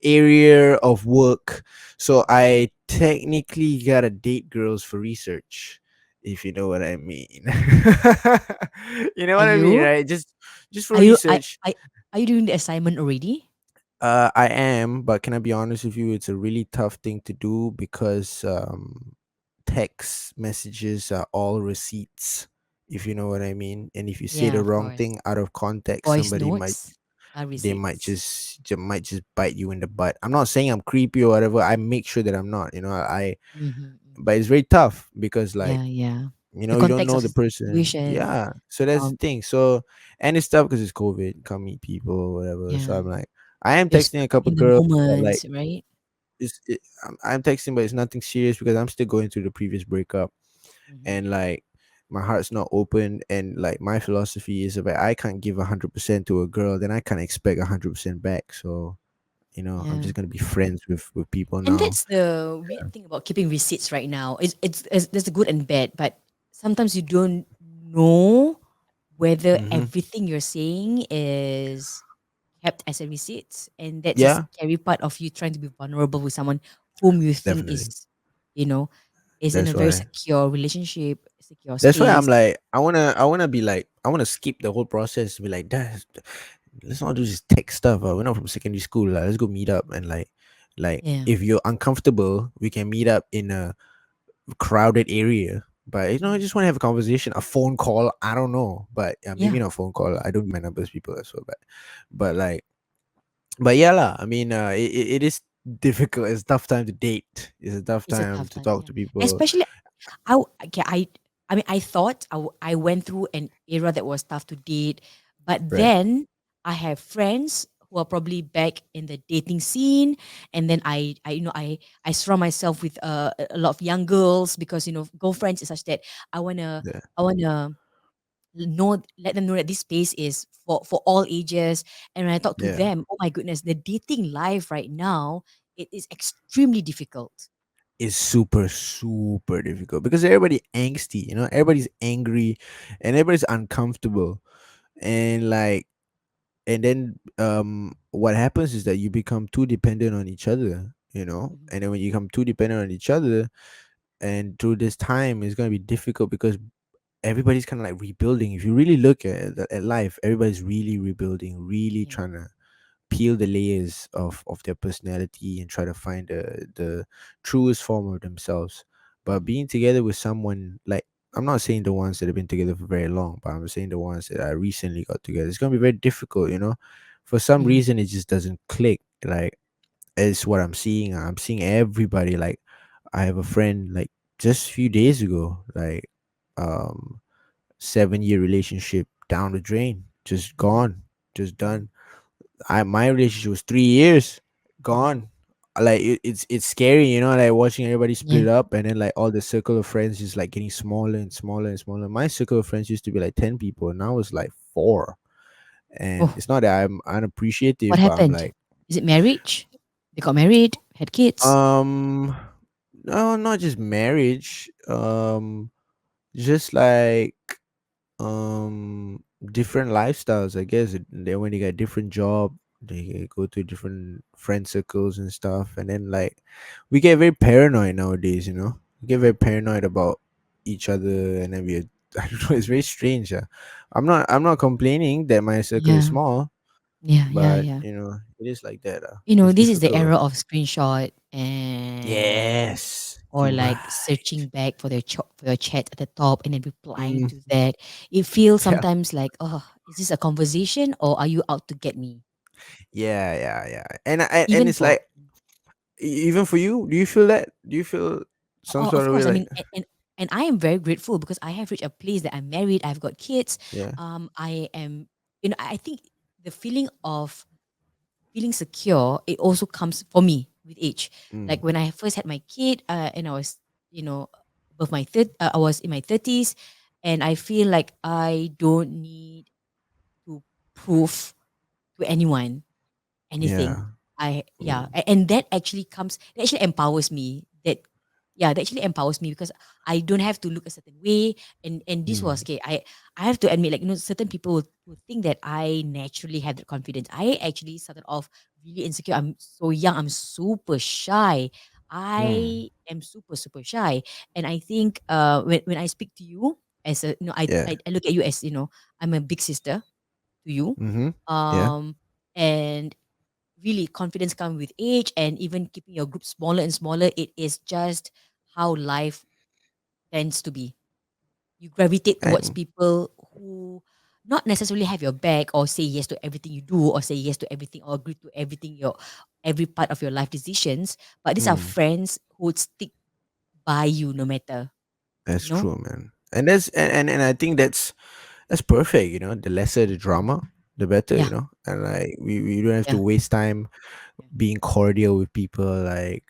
area of work. So I technically gotta date girls for research, if you know what I mean. You know Are what I mean, you? right? Just for Are you? research. Are you doing the assignment already? I am, but can I be honest with you? It's a really tough thing to do because text messages are all receipts, if you know what I mean. And if you say Yeah, the of wrong course. thing out of context, Voice somebody might notes are they might receipts. just bite you in the butt. I'm not saying I'm creepy or whatever. I make sure that I'm not. Mhm, But mhm. it's very tough because like Yeah, yeah. The you don't context know of the the person. situation. Yeah. So that's the Um, thing. So and it's tough because it's COVID. Can't meet people or whatever. So yeah. I'm like, I am You're texting a stuck couple in the girls, but like moment, right? I'm texting, but it's nothing serious because I'm still going through the previous breakup, Mhm. and like my heart's not open, and like my philosophy is if I can't give 100% to a girl, then I can't expect 100% back. So I'm Yeah. just gonna be friends with people And now. that's the weird thing about keeping receipts right now. It's there's the good and bad, but sometimes you don't know whether Hmm. everything you're saying is kept as a receipt, and that's the Yeah, scary part of you trying to be vulnerable with someone whom you think definitely. you know, is in That's a very why. secure relationship, secure That's why I'm space. like, I wanna be like, I wanna skip the whole process. Be like, let's not do this tech stuff. We're not from secondary school. Like, let's go meet up and like Yeah. if you're uncomfortable, we can meet up in a crowded area. But I Mm. just want to have a conversation, a phone call. I don't know, but maybe Yeah. not phone call. I don't give my numbers people as well, but like, but yeah lah. I mean, it is difficult. It's a tough time to date. It's a tough It's a time tough to time. talk Yeah. to people. Especially okay, I mean, I thought I went through an era that was tough to date, but Right? then I have friends who are probably back in the dating scene, and then I surround myself with a lot of young girls because girlfriends is such that Yeah. I wanna let them know that this space is for all ages. And when I talk to Yeah. them, oh my goodness, the dating life right now. it is extremely difficult. Is super super difficult because everybody angsty, everybody's angry and everybody's uncomfortable, and like, and then what happens is that you become too dependent on each other, Mhm. and then when you become too dependent on each other, and through this time it's going to be difficult because everybody's kind of like rebuilding. If you really look at life, everybody's really rebuilding, really Yeah. trying to peel the layers of their personality and try to find the truest form of themselves. But Mhm. being together with someone like, I'm not saying the ones that have been together for very long, but I'm saying the ones that I recently got together. It's gonna be very difficult, For some Mhm. reason, it just doesn't click. Like, it's what I'm seeing. I'm seeing everybody. Like, I have a friend like just a few days ago, like, um 7-year relationship down the drain, just Mhm. gone, just Mhm. done. My relationship was 3 years Mhm. gone. Like, it's scary, like watching everybody Yeah. split up, and then like all the circle of friends just like getting smaller and smaller and smaller. My circle of friends used to be like 10 people, and now it's like four. And Oh, it's not that I'm what unappreciative, but I'm happened? like, Is it marriage? They got married, had kids. um, no, not just marriage. Just like, different lifestyles, I guess. Then when they get different job, they go to different friend circles and stuff, and then like we get very paranoid nowadays, we get very paranoid about each other, and then we I don't know, it's very strange. I'm not complaining that my circle is Yeah. small, Yeah. Yeah. but Yeah. it is like that. It's This is the difficult. era of screenshot and Yes, or like right. searching back for for your chat at the top and then replying Mm, to that. It feels yeah, sometimes like, oh, is this a conversation or are you out to get me? yeah, and Even it's for like, even for you, do you feel that? Do you feel some oh, sort of of way course. I like, mean, and I am very grateful because I have reached a place that I'm married. I've got kids. yeah, I am. I think the feeling of feeling secure, it also comes for me with age. mm, Like when I first had my kid, and I was, you know, above I was in my 30s, and I feel like I don't need to prove to anyone anything. yeah, Yeah, mm, and that actually that actually empowers me. That actually empowers me because I don't have to look a certain way. And this was mm, okay. I have to admit, like, certain people will think that I naturally have that confidence. I actually started off really insecure. I'm so young. I'm super shy. mm, I am super super shy, and I think when I speak to you as a yeah, I look at you as I'm a big sister to you, mm-hmm, yeah, um and really confidence comes with age and even keeping your group smaller and smaller. It is just how life tends to be. You gravitate towards and people who not necessarily have your back or say yes to everything you do or say yes to everything or agree to every part of your life decisions, but these are mm, friends who would stick by you no matter that's you know true, man. And that's and I think that's perfect. The lesser the drama, the better. yeah, And like we don't have to yeah, waste time yeah. being cordial with people, like,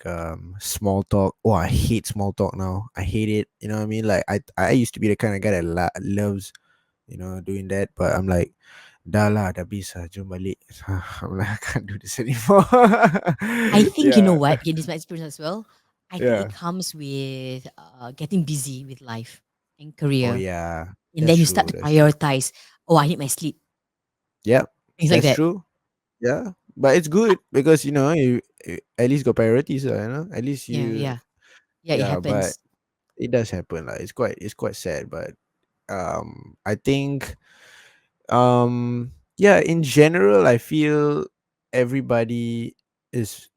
small talk. Oh, I hate small talk now. I hate it. You know what I mean? Like, I used to be the kind of guy that loves, doing that, but I'm like, dah lah, dah bisa, jom balik. I'm like, I can't do this anymore. I think, you know Yeah, what, again, this is my experience as well. I think it yeah. comes with getting busy with life and Oh career. yeah, And that's then you start true. to That's true. prioritize, oh, I need my sleep, Yep, things like that's that. true. Yeah, but it's good because you at least got priorities, At least Yeah, you, yeah. Yeah, it yeah. But happens. it does happen. Like, it's quite sad, but I think, yeah, in general, I feel everybody is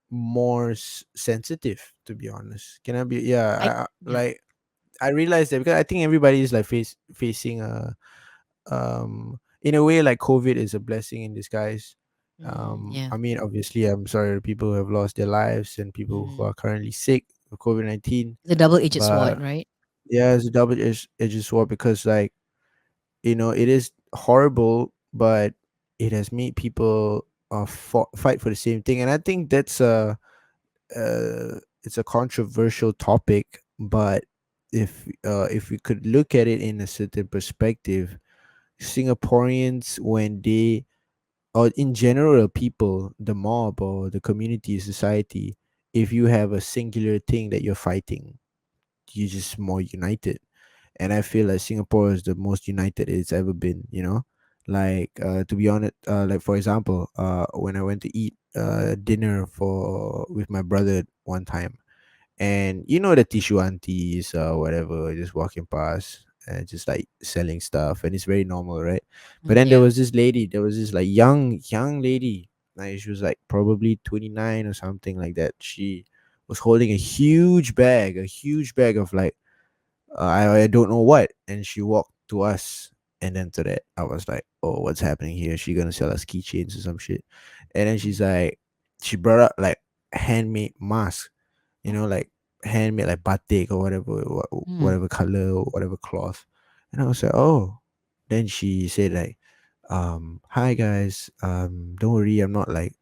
more sensitive, to be honest. Can I be? I Yeah, yeah. like, I realized that because I think everybody is like facing in a way, like, COVID is a blessing in disguise. Yeah. I mean, obviously, I'm sorry to people who have lost their lives and people who Mhm. are currently sick with COVID-19. It's a double-edged But sword, right? yeah, it's a double-edged sword because, like, it is horrible, but it has made people fight for the same thing, and I think that's it's a controversial topic. But if we could look at it in a certain perspective, Singaporeans, when they or in general, people, the mob or the community, society, if you have a singular thing that you're fighting, you're just more united. And I feel like Singapore is the most united it's ever been. Like to be honest, like for example, when I went to eat dinner for with my brother one time, and the tissue aunties or whatever just walking past and just like selling stuff, and it's very normal, right? But then Yeah. there was this like young lady, like she was like probably 29 or something like that. She was holding a huge bag of like I don't know what, and she walked to us, and then to that I was like, oh, what's happening here? She gonna sell us keychains or some shit? And then she's Mhm. like, she brought up like handmade masks, Oh. like handmade like batik or whatever, Mm. whatever color or whatever cloth. And I was like, oh. Then she said like, hi guys, don't worry, I'm not like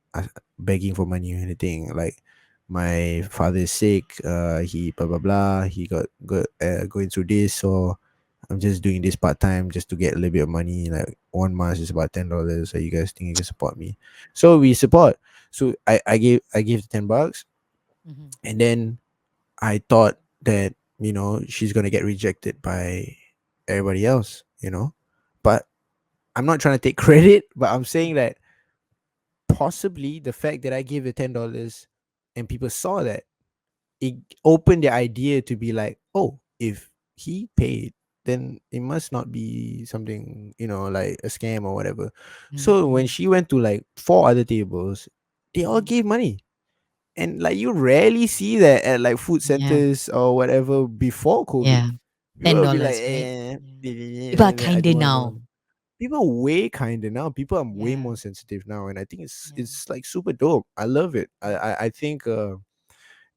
begging for money or anything. Like my father is sick, he blah blah blah, he got going through this, so I'm just doing this part time just to get a little bit of money. Like one month is about $10. So you guys think you can support me? So we support. So I gave $10, Mhm. and then I thought that she's gonna get rejected by everybody else, but I'm not trying to take credit, but I'm saying that possibly the fact that I gave the $10 and people saw that, it opened the idea to be like, oh, if he paid, then it must not be something, like a scam or whatever. So when Mhm. she went to like four other tables, they all Mhm. gave money. And like you rarely see that at like food Yeah. centers or whatever before COVID. Yeah. People will be like, $10, right? eh, Yeah. People are I kinder don't want now. to. People are way kinder now. People are way Yeah. more sensitive now, and I think it's Yeah. it's like super dope. I love it. I think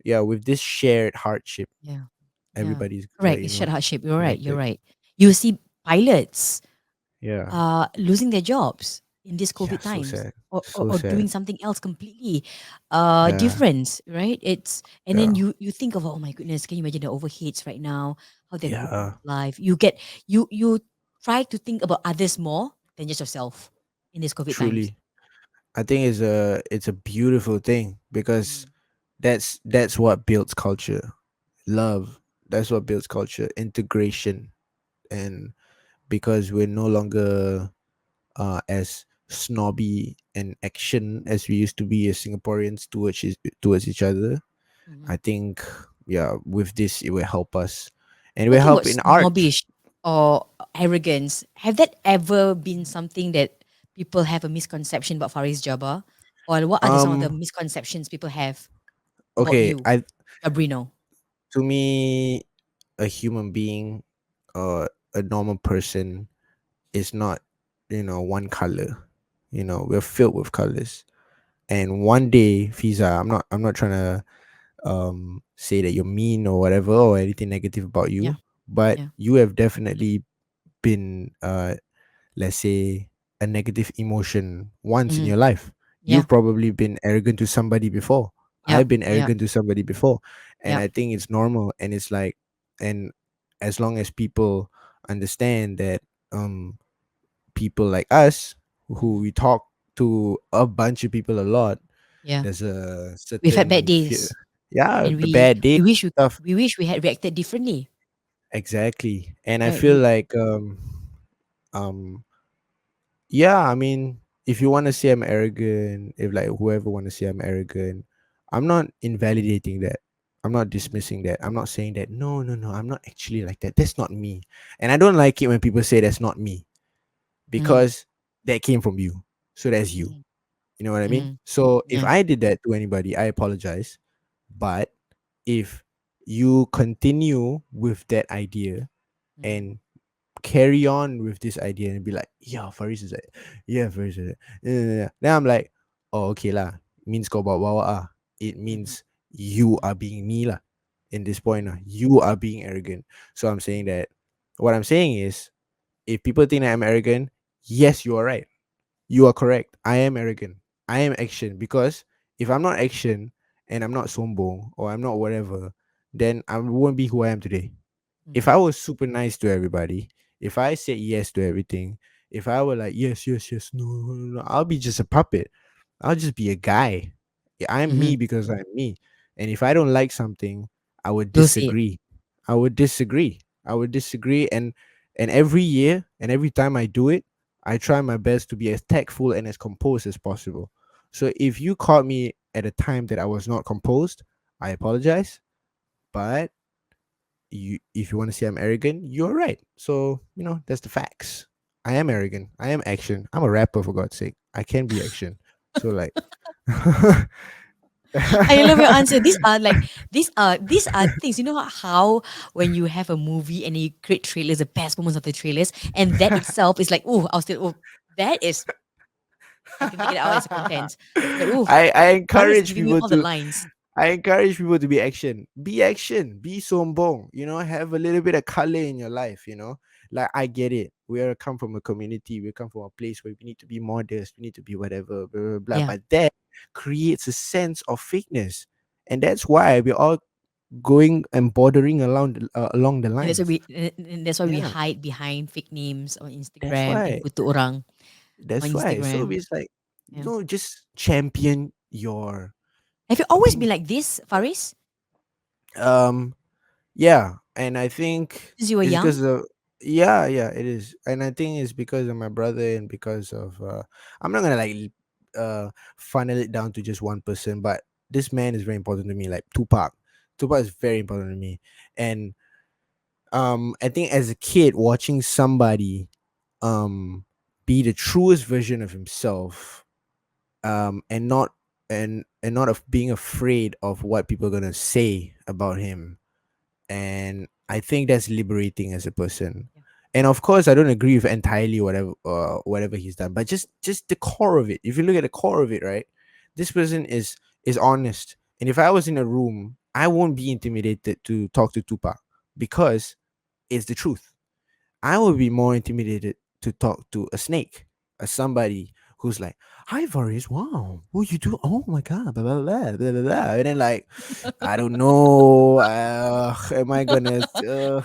yeah, with this shared hardship, Yeah. Yeah. everybody's Correct. It's shared hardship. You're right. You're connected. right. You see pilots Yeah, losing their jobs in these yeah, COVID so times, sad, or, so or sad. doing something else completely Yeah, different, right? It's and yeah, then you think of, oh my goodness, can you imagine the overheads right now, how they're going yeah. live? You try to think about others more than just yourself in these COVID times. Truly, I think it's a beautiful thing because Mm. that's what builds culture, love. That's what builds culture, integration, and because we're no longer as snobby and action as we used to be as Singaporeans towards each other. I Mhm. think, yeah, with this it will help us, and it will Talking help about in art. snobbish or arrogance, have that ever been something that people have a misconception about Fariz Jabba? Or what are some of the Um. misconceptions people have about Okay. you, Gabrino? To me, a human being or a normal person is not, one color. We're filled with colors. And one day, Fiza, I'm not trying to say that you're mean or whatever or anything negative about Yeah, you, but yeah. you have definitely been let's say a negative emotion once in Mhm. your life. Yeah, You've probably been arrogant to somebody before. yep, I've been yep, arrogant to somebody before, and yep. I think it's normal, and it's like, and as long as people understand that um people like us, who Mhm. we talk to a bunch of people a lot, Yeah. there's a We've had bad certain fear. days, Yeah, and the we bad day we wish stuff. we had reacted differently, Exactly. And I right? feel like um yeah, I mean, if you want to say I'm arrogant, if like whoever want to say I'm arrogant, I'm not invalidating that. I'm not Mhm. dismissing that. I'm not saying that no, no, no, I'm not actually like that. That's not me. And I don't like it when people say that's not me, Mhm. because that came from you. So that's you. Mhm. You know what I mean? Mhm. So if Yeah. I did that to anybody, I apologize. But if you continue with that idea Mhm. and carry on with this idea and be like, yeah, Faris is like, yeah, Faris is like, yeah, yeah, yeah. Then I'm like, oh, okay lah. Means kau bawa bawa ah. It Mhm. means you Mhm. are being me lah. In this point Mhm. lah, you are being arrogant. So I'm saying that what I'm saying is, if people think that I'm arrogant, yes, you are right. You are correct. I am arrogant. I am action, because if I'm not action and I'm not sombong or I'm not whatever, then I won't be who I am today. If Mhm. I was super nice to everybody, if I said yes to everything, If I were like, yes, yes, yes, no, no, no, I'll be just a puppet. I'll just be a guy. Yeah, I'm Mm-hmm. me because I'm me. And if I don't like something, I would You'll see it. disagree. I would disagree. I would disagree. And every year and every time I do it, I try my best to be as tactful and as composed as possible. So if you caught me at a time that I was not composed, I apologize. But you, if you want to say I'm arrogant, you're right. So that's the facts. I am arrogant. I am action. I'm a rapper, for God's sake. I can be action. So like I love your answer. These are things. You know how when you have a movie and you create trailers, the best moments of the trailers, and that itself is like, oh, I'll still, oh, that is, I can take it out as a content. But oh, I Faris is encourage giving me people all the to lines. I encourage people to be action. Be action. Be sombong. Have a little bit of color in your life. Like I get it. Come from a community. We come from a place where we need to be modest. We need to be whatever, blah, blah, blah. Yeah, But that creates a sense of fakeness. And that's why we're all going and bordering along the and lines. that's why we Yeah. hide behind fake names on That's Instagram and why. kutu orang on That's why. So Instagram. it's like, Yeah. just champion your Have you always been opinion. like this, Faris? Um Yeah, and I think Since you were it's young? because of yeah, it is, and I think it's because of my brother and because of I'm not gonna like funnel it down to just one person, but this man is very important to me, like Tupac. Tupac is very important to me, and I think as a kid watching somebody um be the truest version of himself, and not of being afraid of what people are gonna say about him, and I think that's liberating as a person. Yeah. And of course, I don't agree with entirely whatever he's done, but just the core of it. If you look at the core of it, right, this person is honest. And if I was in a room, I won't be intimidated to talk to Tupac because it's the truth. I would be more intimidated to talk to a snake, as somebody who's like, "Hi, Faris, wow, what you do? Oh my god, blah blah blah blah blah," blah. And then like, I don't know, am I gonna?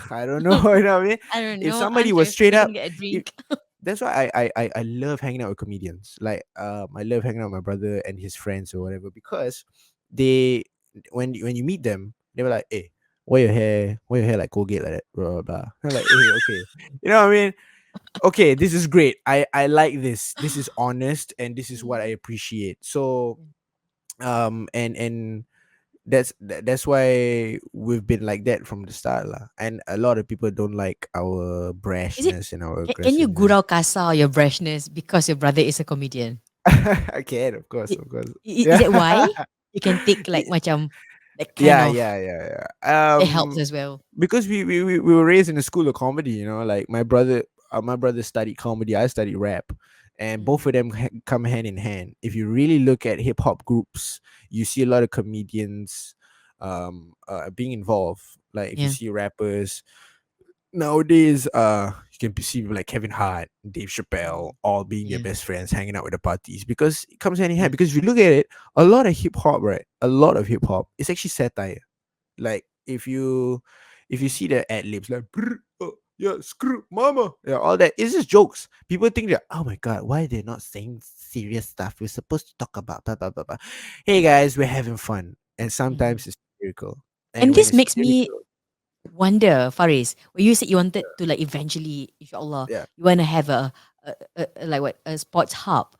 I don't know. You know what I mean? I don't If know. somebody was Answers. straight You're up, gonna get a if, drink. that's why I love hanging out with comedians. Like I love hanging out with my brother and his friends or whatever, because they when you meet them, they were like, "Hey, why your hair like Colgate like that?" Blah blah blah. I'm like, "Hey, okay." You know what I mean? Okay, this is great. I like this. This is honest, and this is what I Mhm. appreciate. So Yeah. and that's why we've been like that from the start lah. And a lot of people don't like our Is it? brashness and our Can you aggressiveness. gurau kasar your brashness because your brother is a comedian? I can, of course, I- of course. Is Yeah. that why you can take like macam that kind Yeah, of yeah, yeah, yeah. it helps as well. Because we were raised in a school of comedy, like my brother studied comedy, I studied rap, and Mm. both of them come hand in hand. If you really look at hip hop groups, you see a lot of comedians being involved. Like if you Yeah. see rappers nowadays, you can see people like Kevin Hart, Dave Chappelle, Mm. all being their Yeah. best friends, hanging out with the parties, because it comes hand in hand. Yeah. Because if you look at it, a lot of hip hop, right? A lot of hip hop is actually satire. Like if you see the ad libs like yeah, screw mama, yeah, all that, it's just jokes. People think that, oh my god, why they're not saying serious stuff? We're supposed to talk about blah blah blah blah. Hey guys, we're having fun, and Mhm. sometimes it's satirical, and And when this it's makes me satirical, wonder, Faris, when you said you wanted to like eventually, inshallah, yeah, you want to have like what, a sports hub.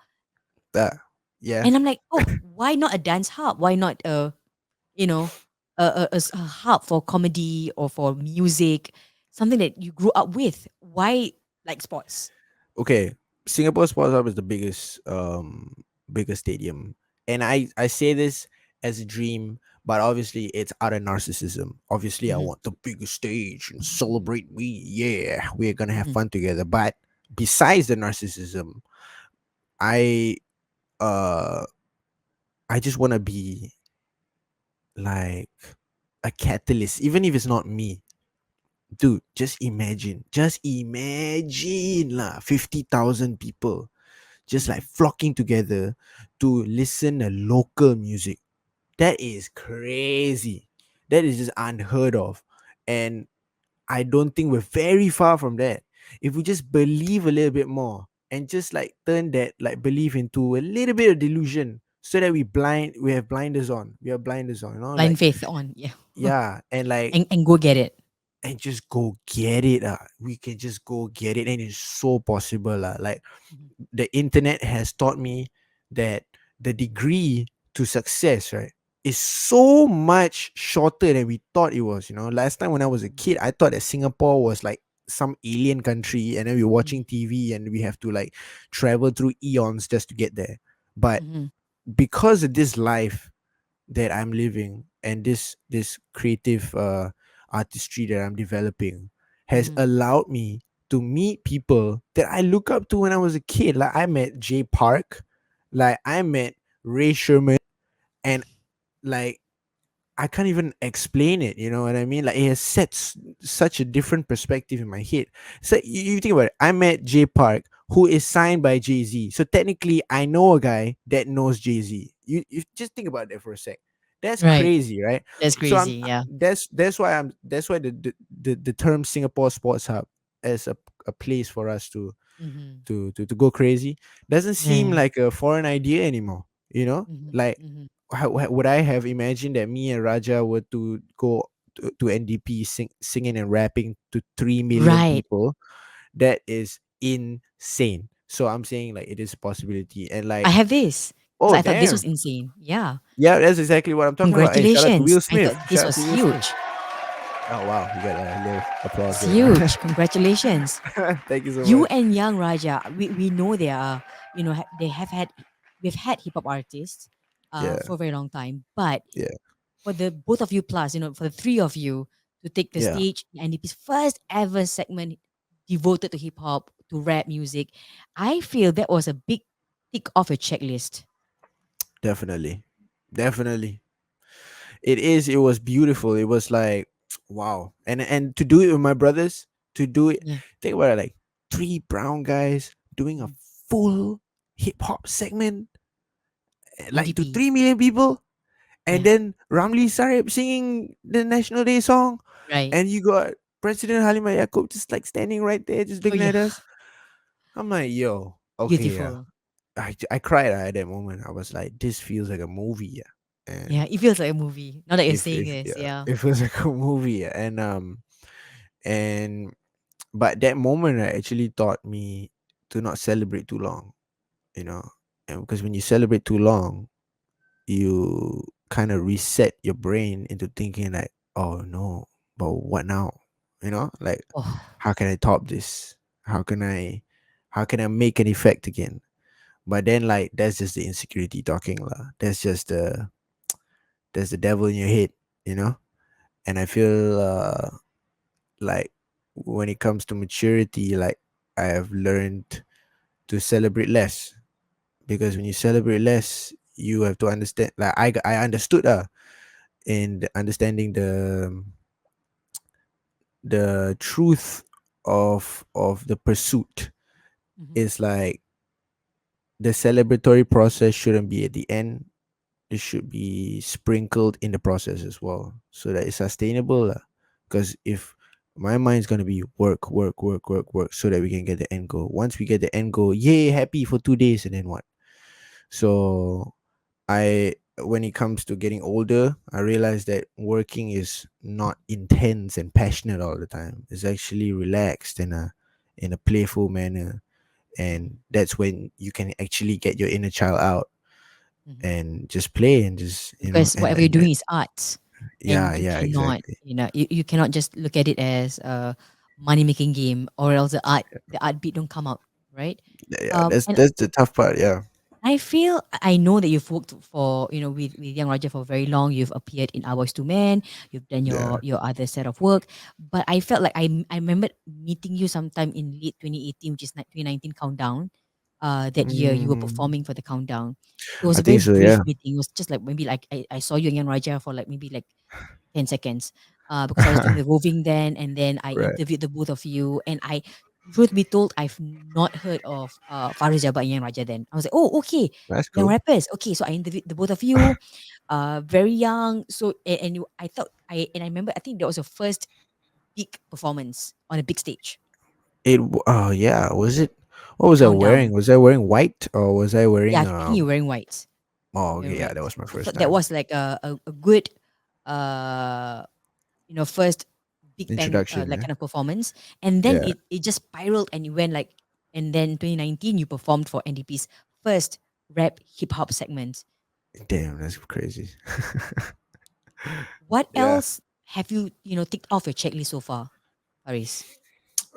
uh, yeah. And I'm like, oh, why not a dance hub? Why not you know, a hub for comedy or for music, something that you grew up with? Why like sports? Okay, Singapore Sports Hub is the biggest stadium, and I say this as a dream, but obviously it's out of narcissism. Obviously, I Hmm. want the biggest stage and celebrate me. Yeah, we're gonna have Hmm. fun together. But besides the narcissism, I uh I just want to be like a catalyst, even if it's not me. Dude, just imagine lah, 50,000 people just like Hmm. flocking together to listen to local music. That is crazy. That is just unheard of. And I don't think we're very far from that. If we just believe a little bit more. and just like turn that like belief into a little bit of delusion, so that we have blinders on. We have blinders on, Blind like, faith on, yeah. yeah, and like, And go get it. and just go get it. We can just go get it, and it's so possible. Like, Mhm, the internet has taught me that the degree to success, right, is so much shorter than we thought it was. Last time when I was a mhm, kid, I thought that Singapore was like some alien country, and then we're mhm, watching TV and we have to like travel through eons just to get there. But mhm, because of this life that I'm living, and this creative artistry that I'm developing has mhm. allowed me to meet people that I look up to when I was a kid. Like, I met Jay Park, like I met Ray Sherman, and like, I can't even explain it. You know what I mean? Like, it has set such a different perspective in my head. So you think about it. I met Jay Park, who is signed by Jay Z. So technically, I know a guy that knows Jay Z. You just think about that for a sec. That's Right. crazy, right? That's So crazy. Yeah. that's why the term Singapore Sports Hub as a place for us Mhm. to go crazy doesn't seem Yeah. like a foreign idea anymore. Mhm, Like, mhm. would I have imagined that me and Raja were to go to NDP, singing and rapping to 3 million Right. people? That is insane. So I'm saying, like, it is a possibility, and I like, have this because oh I thought this was damn, insane. Yeah. yeah, that's exactly what I'm talking about. Hey, shout out to Congratulations. Will I Smith. thought this Shout out was to Will Smith. huge. Oh wow, you got a little applause It's there. huge. Congratulations. Thank you so You much. and Young Raja, we know they are, they have had, we've had hip hop artists Yeah, for a very long time, but yeah, for the both of you plus, for the three of you to take the yeah, stage in NDP's first ever segment devoted to hip hop, to rap music, I feel that was a big tick off a checklist. definitely, definitely. It was beautiful. It was like, wow. And to do it with my brothers, to do it, Yeah. think about it, like, three brown guys doing a Mhm. full hip hop segment, like, to NDP. 3 million people, and Yeah. then Ramli Sarip singing the National Day song, Right. and you got President Halimah Yacob just like standing right there, just Oh looking yeah. at us. I'm like, yo, okay, yeah. Beautiful. I cried at that moment. I was like, this feels like a movie, yeah. Yeah. And It feels like a movie. Now that you're saying if this, yeah, yeah. it feels like a movie, yeah. And but that moment, actually taught me to not celebrate too long, you know. And because when you celebrate too long, you kind of reset your brain into thinking like, oh no, but what now? Like, Oh. how can I top this? How can I how can I make an effect again? But then, like, that's just the insecurity talking lah. That's the devil in your head, you know. And I feel like, when it comes to maturity, like, I have learned to celebrate less, because when you celebrate less, you have to understand, like, I understood in understanding the truth of the pursuit Mhm. is like, the celebratory process shouldn't be at the end. It should be sprinkled in the process as well, so that it's sustainable. Because if my mind's gonna be work, work, work, work, work, so that we can get the end goal. Once we get the end goal, yay, happy for 2 days, and then what? So, I when it comes to getting older, I realized that working is not intense and passionate all the time. It's actually relaxed in a playful manner, Mhm. and that's when you can actually get your inner child out Mhm. and just play, and just Because whatever you're doing is arts, yeah, and you yeah, cannot, exactly. you cannot just look at it as a money making game, or else the art beat don't come out, right? Yeah, yeah, that's And that's the tough part. Yeah, I know that you've worked for, with Young Raja for very long. You've appeared in Our Boys to Men. You've done yeah. your other set of work. But I felt like I remember meeting you sometime in late 2018, which is 2019 countdown. That year you were Mm, performing for the countdown. It was I a very think so. brief Yeah, meeting. It was just like maybe like I saw you and Young Raja for like maybe like 10 seconds, because I was doing the roving then, and then I right. interviewed the both of you. And truth be told, I've not heard of Fariz Jabba and Yang Raja then. I was like, oh, okay, That's young cool. rappers. Okay, so I interviewed the both of you, very young. So, I thought, and I remember, I think that was your first big performance on a big stage. Oh yeah, was it? What the was I wearing? countdown. Was I wearing white or was I Yeah, wearing I think you're wearing white. oh You're okay, yeah, right. that was my I first thought that time. was like a good, uh, first Big Bang Introduction, like yeah. kind of performance, and then Yeah. it just spiraled and you went like, and then 2019 you performed for NDP's first rap hip hop segment. Damn, that's crazy. What Yeah. else have you ticked off your checklist so far, Faris?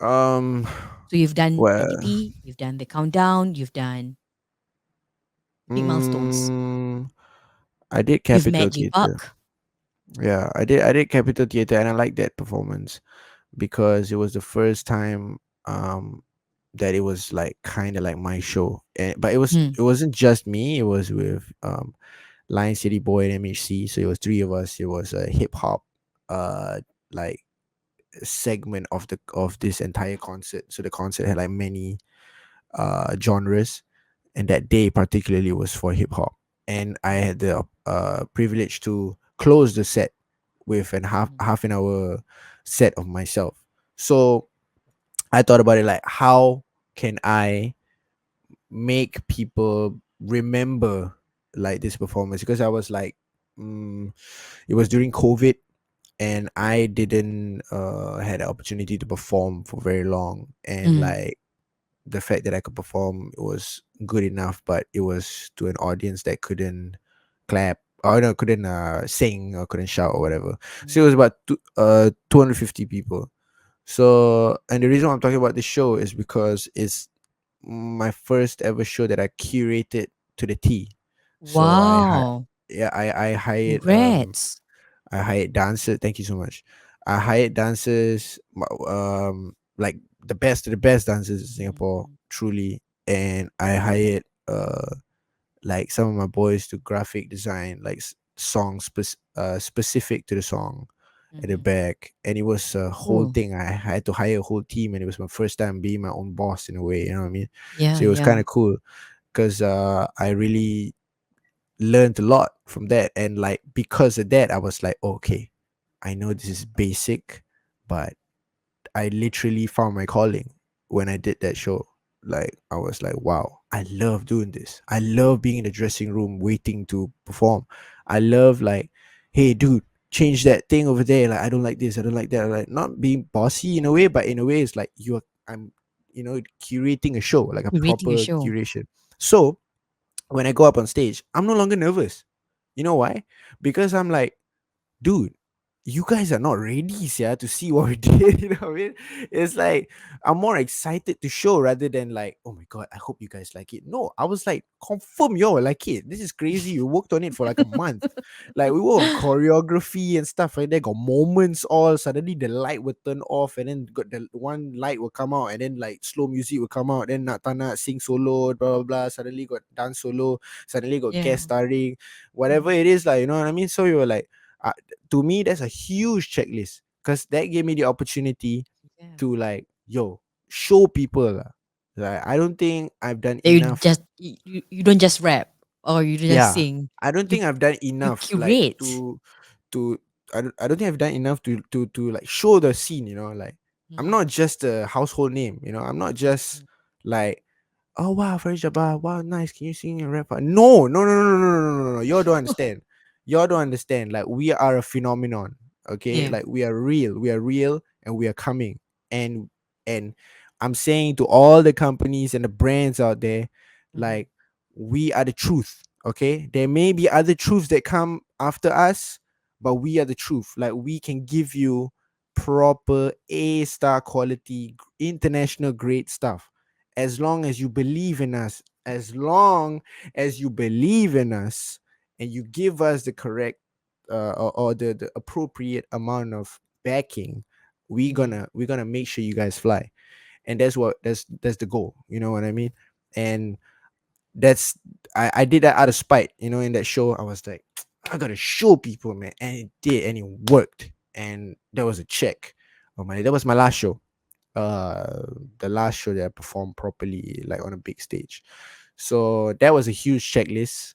Um So you've done well NDP, you've done the countdown, you've done big milestones, mm, I did you've Capital met J Theatre. Park. Yeah, I did Capital Theatre and I liked that performance because it was the first time that it was like kind of like my show. But Hmm. it wasn't just me, it was with Lion City Boy and MHC. So it was three of us. It was a hip hop like segment of this entire concert. So the concert had like many genres, and that day particularly was for hip hop. And I had the privilege to close the set with an Mhm. half an hour set of myself. So I thought about it like, how can I make people remember like this performance? Because I was like, mm, it was during COVID, and I didn't had the opportunity to perform for very long, and Mm. like the fact that I could perform was good enough, but it was to an audience that couldn't clap or no, couldn't sing or couldn't shout or whatever. So it was Mm. about 250 people. So, and the reason why I'm talking about this show is because it's my first ever show that I curated to the T. So Wow. yeah, Congrats. I hired dancers. Thank you so much. I hired dancers, like the best of the best dancers in Singapore, Mhm. truly. And I hired like some of my boys to graphic design like songs specific to the song at the Mhm. back. And it was a whole Cool. thing. I had to hire a whole team, and it was my first time being my own boss in a way. You know what I mean? Yeah, So it was yeah. kind of cool because I really learned a lot from that. And like because of that, I was like, okay, I know this is basic, but I literally found my calling when I did that show. Like I was like, wow, I love doing this. I love being in the dressing room waiting to perform. I love like, hey dude, change that thing over there. Like I don't like this, I don't like that. Like not being bossy in a way, but in a way it's like I'm curating a show, like a You're rating a proper show. curation. So when I go up on stage, I'm no longer nervous. You know why? Because I'm like, dude, you guys are not ready, yeah, to see what we did. You know what I mean? It's like I'm more excited to show rather than like, oh my god, I hope you guys like it. No, I was like, confirm y'all like it. This is crazy. We worked on it for like a month. Like we worked on choreography and stuff like that. Got moments all suddenly the light would turn off and then got the one light will come out and then like slow music will come out. Then Nak Tana sing solo, blah blah blah. Suddenly got dance solo, suddenly got Yeah. guest starring, whatever Mhm. it is, like you know what I mean. So you were like, uh, to me that's a huge checklist because that gave me the opportunity Yeah. to like show people lah. Like I don't think I've done That you enough. just you don't just rap or you don't just Yeah, sing. I don't You think I've done you enough like curate. to I don't think I've done enough to like show the scene, like I'm Mhm. not just a household name, I'm not just Mhm. like, oh wow, Fariz Jabba, wow, nice. Can you sing and rap? No, no, no, no, no, no, no, no, no. You all don't understand. You all don't understand. Like we are a phenomenon. Okay, Yeah. like we are real. We are real, and we are coming. And I'm saying to all the companies and the brands out there, Mhm. like we are the truth. Okay, there may be other truths that come after us, but we are the truth. Like we can give you proper A-star quality, international grade stuff as long as you believe in us, as long as you believe in us and you give us the correct or the appropriate amount of backing, Mhm. we're gonna make sure you guys fly. And that's the goal, you know what I mean? And that's I did that out of spite, in that show. I was like, I gotta show people, man, and it did, and it worked. And there was a check. Oh my, that was my last show, uh the last show that I performed properly, like on a big stage. So that was a huge checklist.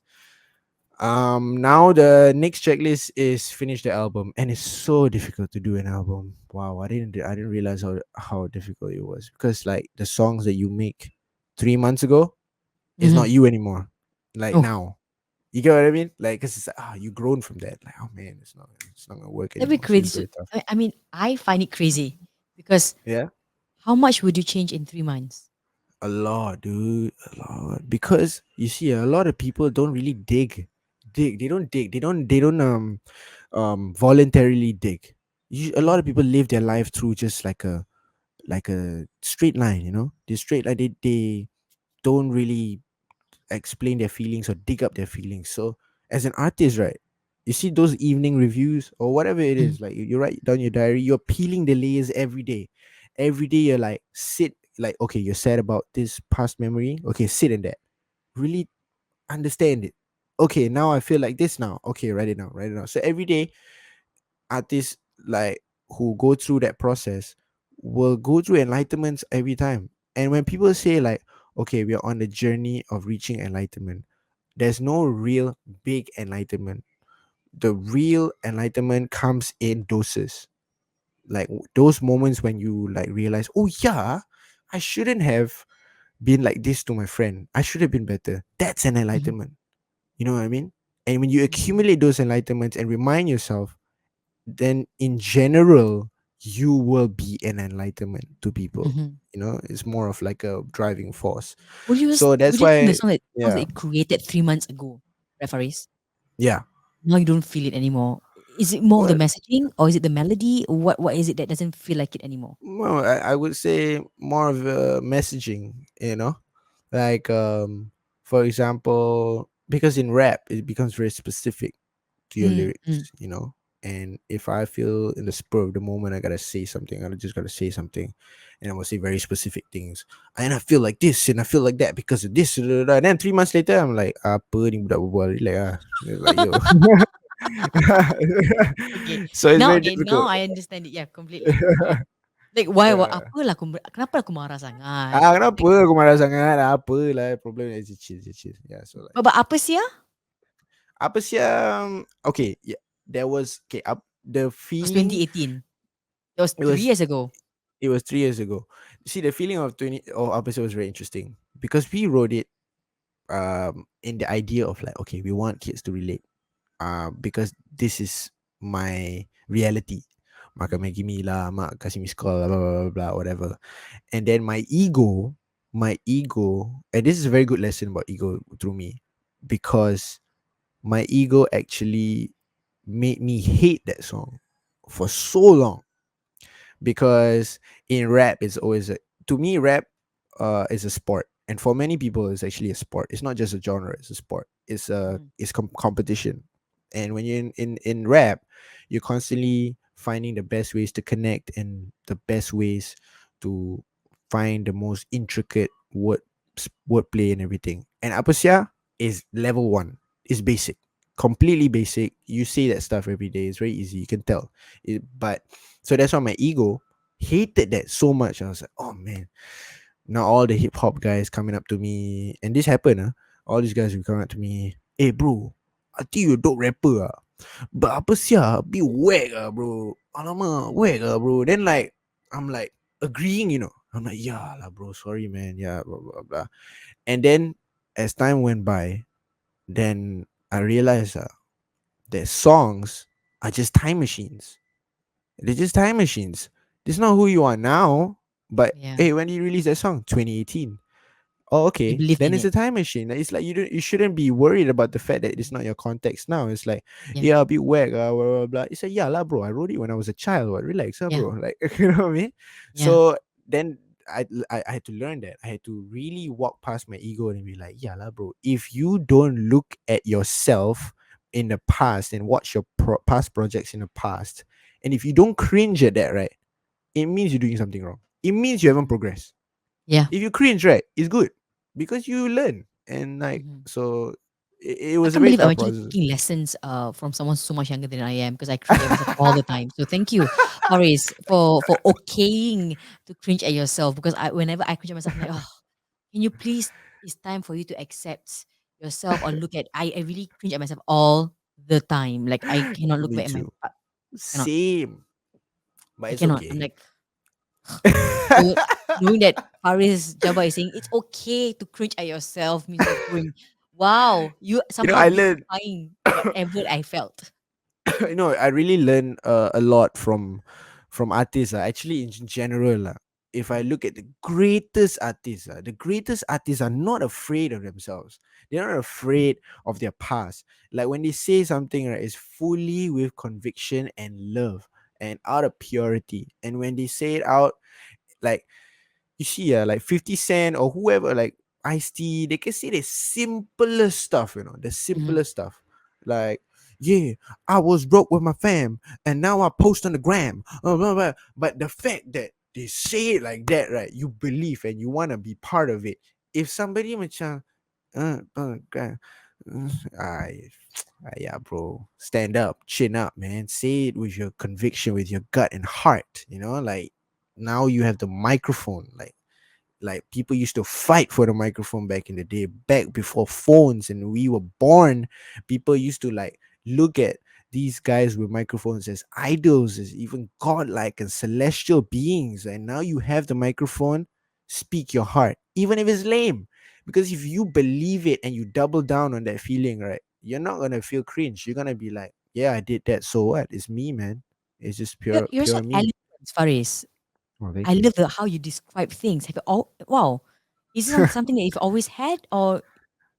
Now the next checklist is finish the album, and it's so difficult to do an album. Wow, I didn't realize how difficult it was, because like the songs that you make, 3 months ago, it's Mm-hmm. not you anymore. Like Oh, now, you get what I mean? Like, cause it's like, you grown from that. Like, oh man, it's not gonna work that'd be anymore. So crazy. it's very tough. I mean, I find it crazy because Yeah, how much would you change in 3 months? a lot, dude, a lot. Because you see, a lot of people don't really dig. They don't dig. They don't voluntarily dig. A lot Mm-hmm. of people live their life through just like a straight line. They straight like they don't really explain their feelings or dig up their feelings. So as an artist, right, you see those evening reviews or whatever it Mm-hmm. is, like you write down your diary, you're peeling the layers every day. Every day you're like sit like, okay, you're sad about this past memory. Okay, sit in that. Really understand it. Okay, now I feel like this now. Okay, write it down, write it down. So every day artists like who go through that process will go through enlightenments every time. And when people say like, okay, we are on the journey of reaching enlightenment, there's no real big enlightenment. The real enlightenment comes in doses. Like those moments when you like realize, oh yeah, I shouldn't have been like this to my friend. I should have been better. That's an Mm-hmm. enlightenment. You know what I mean? And when you Mm-hmm. accumulate those enlightenments and remind yourself, then in general you will be an enlightenment to people. Mm-hmm. It's more of like a driving force. So Would that's you think the why, songs that yeah, you created 3 months ago, referees, yeah. now you don't feel it anymore? Is it more of the Well, messaging or is it the melody? Or what is it that doesn't feel like it anymore? I would say more of a messaging, like for example, because in rap it becomes very specific to your Mm-hmm. lyrics. And if I feel in the spur of the moment I gotta say something, I just gotta say something, and I will say very specific things, and I feel like this and I feel like that because of this, and then 3 months later I'm like, apa ni budak berbual, like it's like yo. Okay. So it's Now very okay, now difficult. I understand it. Yeah, completely. Okay. Like why Yeah. apalah kenapa aku marah sangat? Kenapa Like aku marah sangat? Apa lah problem, chill, chill, chill. Yeah, so like but apa sih ya? apa sih, okay, yeah, there was okay, up the It was feeling. 2018. That was It 3 was years ago. it was 3 years ago. See, the feeling of 20 or episode was very interesting because we wrote it in the idea of like, okay, we want kids to relate, because this is my reality. Makan Mhm. Maggi mee lah, mak kasih miss call, blah, blah, blah, blah, blah, whatever. And then my ego, and this is a very good lesson about ego through me, because my ego actually made me hate that song for so long. Because in rap it's always to me rap is a sport, and for many people it's actually a sport. It's not just a genre, it's a sport. Mhm. It's competition. And when you're in rap, you're constantly finding the best ways to connect and the best ways to find the most intricate wordplay and everything. And Apasia is level one. It's basic, completely basic. You say that stuff every day, it's very easy, you can tell but so that's why my ego hated that so much. I was like, oh man, now all the hip hop guys coming up to me, and this happened. All these guys will come up to me, hey bro, I think you a dope rapper. But apa sia, be whack bro. Alamak, whack bro. Then like, I'm like agreeing, I'm like, yeah lah bro, sorry man, yeah, blah blah blah. And then as time went by, then I realized that songs are just time machines. They're just time machines. This is not who you are now. But Yeah. hey, when did you release that song? 2018. Oh, You okay. believed Then in it's it. a time machine. It's like you shouldn't be worried about the fact that it's not your context now. It's like, Yeah. yeah, a bit whack, blah, blah, blah. It's like, yeah, lah, bro. I wrote it when I was a child. What? Relax, Yeah. bro. Like, you know what I mean? Yeah. So then I had to learn that. I had to really walk past my ego and be like, yeah, lah, bro. If you don't look at yourself in the past and watch your past projects in the past, and if you don't cringe at that, right, it means you're doing something wrong. It means you haven't progressed. Yeah. If you cringe, right, it's good because you learn. And like, Mhm. so it I was a can't very believe I'm tough actually process. taking lessons from someone so much younger than I am because I cringe at myself all the time. So thank you, Faris, for okaying to cringe at yourself because whenever I cringe at myself, I'm like, oh, can you please? It's time for you to accept yourself or look at. I really cringe at myself all the time. Like I cannot look Me back at my too. cannot. Same. But I it's cannot. I'm okay. like So knowing that Faris Jabba is saying it's okay to cringe at yourself means you're growing. Wow, you somehow I learned define whatever I felt. I really learn a lot from artists. Actually, in general, if I Mhm, look at the greatest artists are not afraid of themselves. They're not afraid of their past. Like when they say something, right, is fully with conviction and love and out of purity. And when they say it out, like you see, like 50 Cent or whoever, like Ice T, they can say the simplest stuff, the mhm. simplest stuff. Like, yeah, I was broke with my fam, and now I post on the gram. Blah, blah. But the fact that they say it like that, right, you believe and you want to be part of it. If somebody macam, gram, I, yeah, bro, stand up, chin up, man. Say it with your conviction, with your gut and heart, like now you have the microphone, like people used to fight for the microphone back in the day, back before phones and we were born. People used to like look at these guys with microphones as idols, as even godlike and celestial beings. And now you have the microphone, speak your heart, even if it's lame. Because if you believe it and you double down on that feeling, right, you're not gonna feel cringe. You're gonna be like, yeah, I did that, so what? It's me, man. It's just You're so pure me. eloquent, Faris. Oh, I thank you. love the how you describe things. Have you all wow? Is it something that you've always had or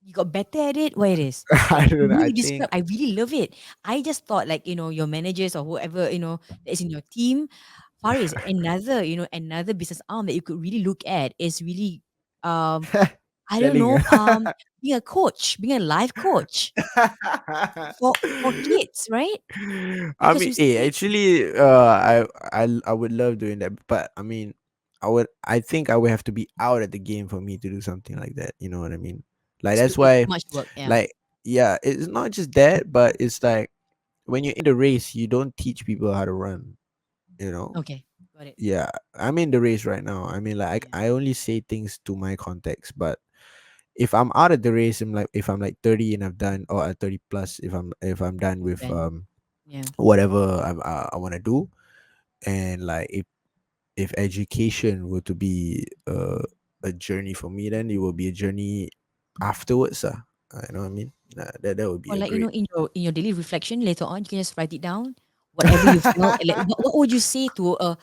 you got better at it? What it is? I The don't know. way I you think describe, I really love it. I just thought like, your managers or whoever, that is in your team, Faris, another business arm that you could really look at is really um I don't selling. know, being a coach, being a life coach for kids, right? I Because mean, you see actually, I would love doing that, but I mean, I think I would have to be out at the game for me to do something like that. You know what I mean? Like that's it's why, too much work. Yeah. like, yeah, it's not just that, but it's like when you're in the race, you don't teach people how to run. You know? Okay. Got it. Yeah, I'm in the race right now. I mean, like, Yeah. I only say things to my context, but if I'm out of the race, I'm like, if I'm like 30 and I've done, or 30 plus, if I'm done with Then yeah. whatever I want to do, and like if education were to be a journey for me, then it will be a journey afterwards. You know what I mean? That would be Or a like, great. in your daily reflection later on, you can just write it down. Whatever you felt, and like what would you say to a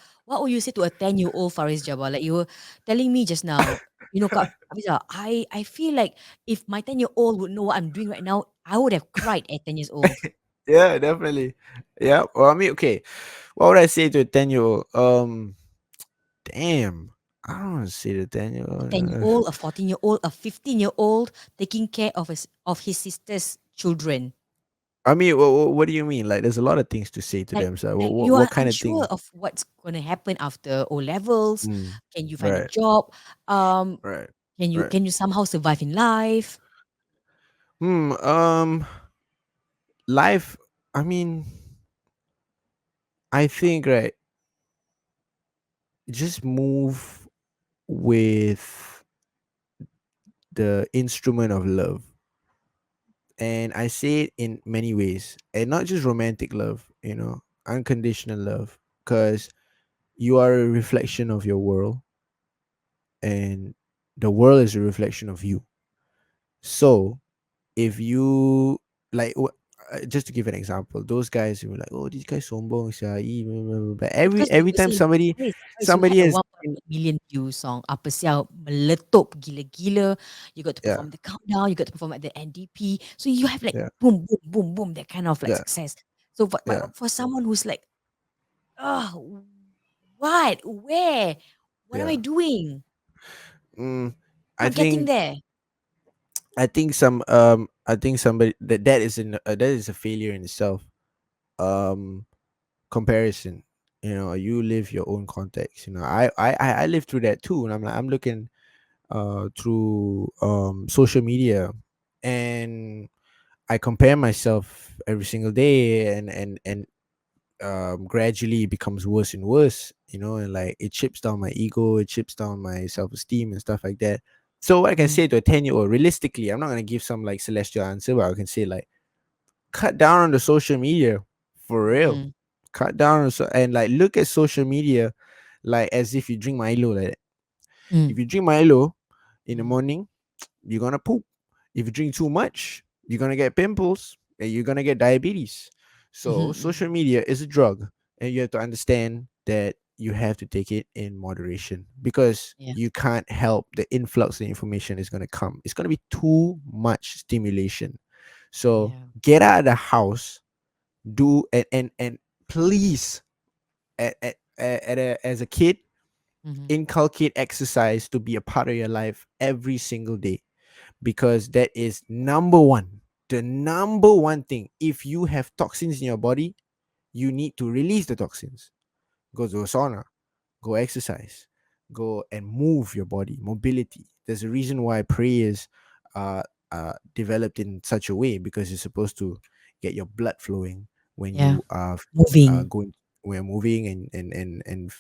10-year-old Faris Jabba? Like you were telling me just now, Kak Fiza, I feel like if my 10-year-old would know what I'm doing right now, I would have cried at 10 years old. Yeah, definitely. Yeah. Well, I mean, okay. What would I say to a 10-year-old? Damn. I don't want to say the 10-year-old. 10-year-old, a 14-year-old, a 15-year-old taking care of his sister's children. I mean, what do you mean? Like, there's a lot of things to say to Like them. So, like what, you what are kind of unsure thing? of what's gonna happen after O levels. Mm, Can you find a right, job? Um, right, can you right. can you somehow survive in life? Hmm. Life. I mean, I think, right. Just move with the instrument of love, and I say it in many ways, and not just romantic love. Unconditional love, because you are a reflection of your world, and the world is a reflection of you. So if you like just to give an example, those guys who were like, oh, these guys sombong sia, blah, blah, blah, but every Because they every will time say, somebody Faris, you had somebody a has 1.8 million view song. Apa sial meletup gila-gila. You got to yeah, perform the countdown. You got to perform at the NDP. So you have like yeah, boom, boom, boom, boom, that kind of like yeah, success. So yeah. for someone who's like, oh, what, where, what am I Yeah. doing? mm, i Not getting think there. I think somebody that is a failure in itself. um Comparison, you live your own context. I live through that too, and I'm looking through social media, and I compare myself every single day, and gradually it becomes worse and worse, and like it chips down my ego, it chips down my self-esteem and stuff like that. So what I can Mm, say to a 10-year-old, realistically, I'm not going to give some like celestial answer, but I can say like cut down on the social media, for real. mm, Cut down on and like look at social media like as if you drink Milo like that. Mm. If you drink Milo in the Mm. morning, you're gonna poop. If you drink too much, you're gonna get pimples and you're gonna get diabetes. So Mhm. social media is a drug, and you have to understand that you have to take it in moderation because Yeah. you can't help the influx of information is gonna come. It's gonna be too much stimulation. So Yeah. get out of the house, do and please as a kid Mhm. inculcate exercise to be a part of your life every single day because that is number one. The number one thing. If you have toxins in your body, you need to release the toxins. Go to a sauna, go exercise, go and move your body. Mobility. There's a reason why prayers are developed in such a way because you're supposed to get your blood flowing when Yeah. you are Moving. going, when you're moving, and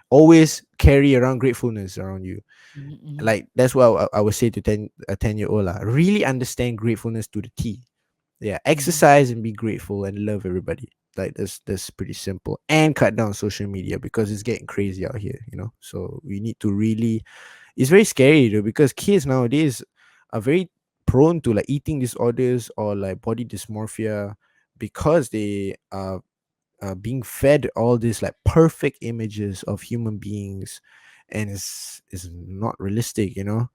always carry around gratefulness around you. Mhm. Mhm. Like that's what I would say to 10-year-old lah. Really understand gratefulness to the T. Yeah, Mhm. exercise and be grateful and love everybody. Like that's pretty simple. And cut down social media because it's getting crazy out here, you know. So we need to really, it's very scary though because kids nowadays are very prone to like eating disorders or like body dysmorphia because they are being fed all these like perfect images of human beings, and it's not realistic, you know.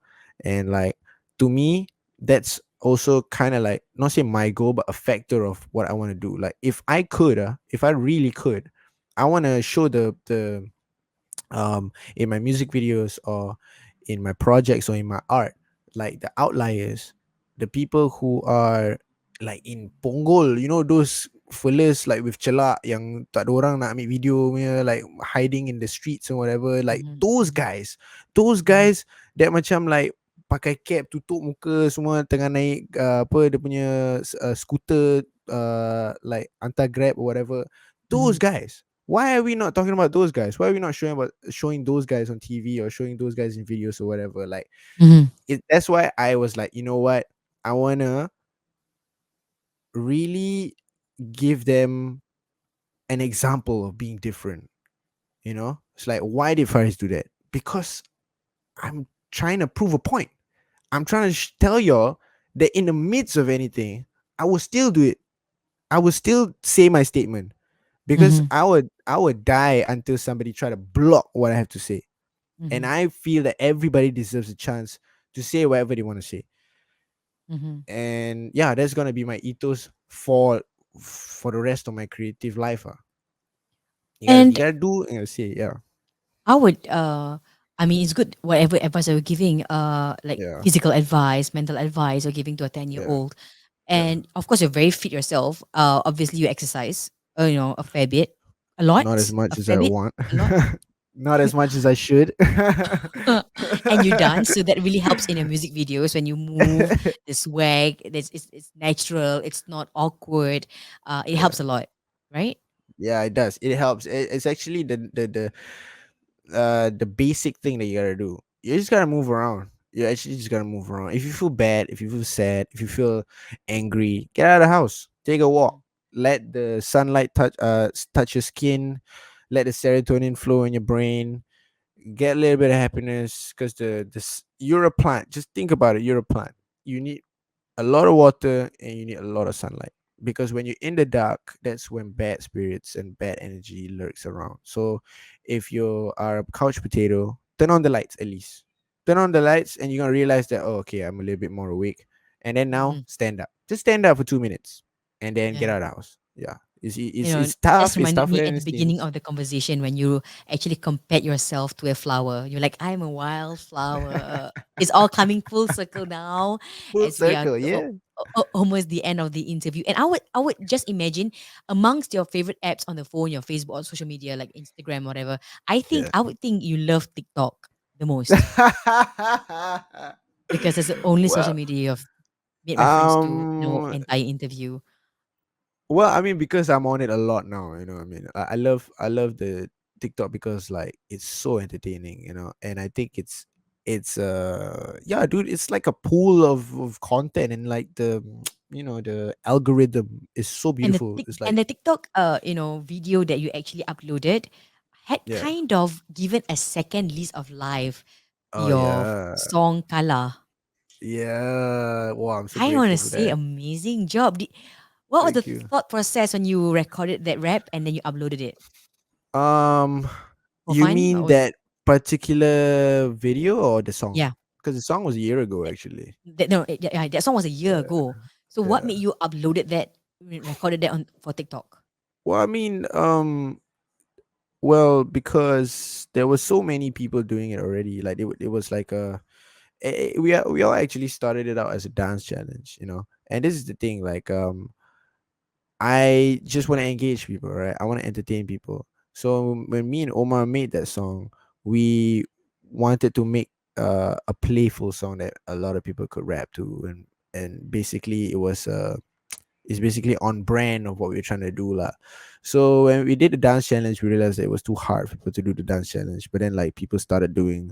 And like, to me, that's also kind of like, not say my goal, but a factor of what I want to do. Like if I could if I really could, I want to show the in my music videos or in my projects or in my art, like the outliers, the people who are like in Ponggol, you know, those fellas like with celak yang tak ada orang nak ambil video punya, like hiding in the streets or whatever, like Mhm. those Mhm. guys, those Mhm. guys that macam like pakai cap tutup muka semua tengah naik apa dia punya scooter, like antar grab or whatever, those Mhm. guys. Why are we not talking about those guys? Why are we not showing those guys on TV or showing those guys in videos or whatever? Like Mhm. that's why I was like, you know what? I wanna really give them an example of being different. You know, it's like, why did Faris do that? Because I'm trying to prove a point. I'm trying to tell y'all that in the midst of anything, I will still do it. I will still say my statement because Mhm. I would die until somebody try to block what I have to say. And Mhm. I feel that everybody deserves a chance to say whatever they want to say. Mhm. And yeah, that's gonna be my ethos for the rest of my creative life. You And gotta do and you gotta say, yeah. I would I mean it's good whatever advice you're giving like Yeah. physical advice, mental advice you're giving to a 10-year Yeah. old. Yeah. And of course you're very fit yourself. Obviously you exercise, you know, a fair bit. A Not as lot? A much as fair I bit? want. A lot? Not as much as I should. And you dance, so that really helps in your music videos when you move, the swag, it's natural, it's not awkward. It Yeah. helps a lot, right? Yeah, it does. It helps. It's actually the basic thing that you gotta do. You just gotta move around. You actually just gotta move around. If you feel bad, if you feel sad, if you feel angry, get out of the house. Take a walk. Mm. Let the sunlight touch your skin. Let the serotonin flow in your brain. Get a little bit of happiness because you're a plant. Just think about it. You're a plant. You need a lot of water and you need a lot of sunlight, because when you're in the dark, that's when bad spirits and bad energy lurks around. So if you are a couch potato, turn on the lights. At least turn on the lights and you're gonna realize that, oh, okay, I'm a little bit more awake. And then now Mhm. stand up. Just stand up for 2 minutes and then get Yeah. out of the house. Yeah, it's You it's, know, it's that's tough. It's reminded tougher me than at the it beginning seems. of the conversation when you actually compared yourself to a flower. You're like, I'm a wildflower. It's all coming full circle now Full as we are circle, yeah. almost the end of the interview. And I would just imagine amongst your favorite apps on the phone, your Facebook or social media like Instagram, whatever. Yeah. I would think you love TikTok the most because it's the only social well, media you've made reference to in our um, entire interview. Well, I mean, because I'm on it a lot now, you know what I mean? I love the TikTok because like it's so entertaining, you know, and I think it's yeah, dude, it's like a pool of content, and like the the algorithm is so beautiful. It's like, And the TikTok, you know, video that you actually uploaded, had Yeah. kind of given a second lease of life Oh your yeah. song Kalah. Yeah. Wow, I'm so I want to grateful for say that. amazing job. What was the Thank you. thought process when you recorded that rap and then you uploaded it Um, for you fun? What mean was it? that particular video or the song? Yeah, Because the song was a year ago, actually. no, yeah, that song was a year Yeah. ago. So what Yeah. made you uploaded that, recorded that on for TikTok? Well, I mean, well, because there were so many people doing it already. Like it was like a we all actually started it out as a dance challenge, you know. And this is the thing, like I just want to engage people, right? I want to entertain people. So when me and Omar made that song, we wanted to make a playful song that a lot of people could rap to, and basically it was it's basically on brand of what we are trying to do lah. So when we did the dance challenge, we realized that it was too hard for people to do the dance challenge. But then like people started doing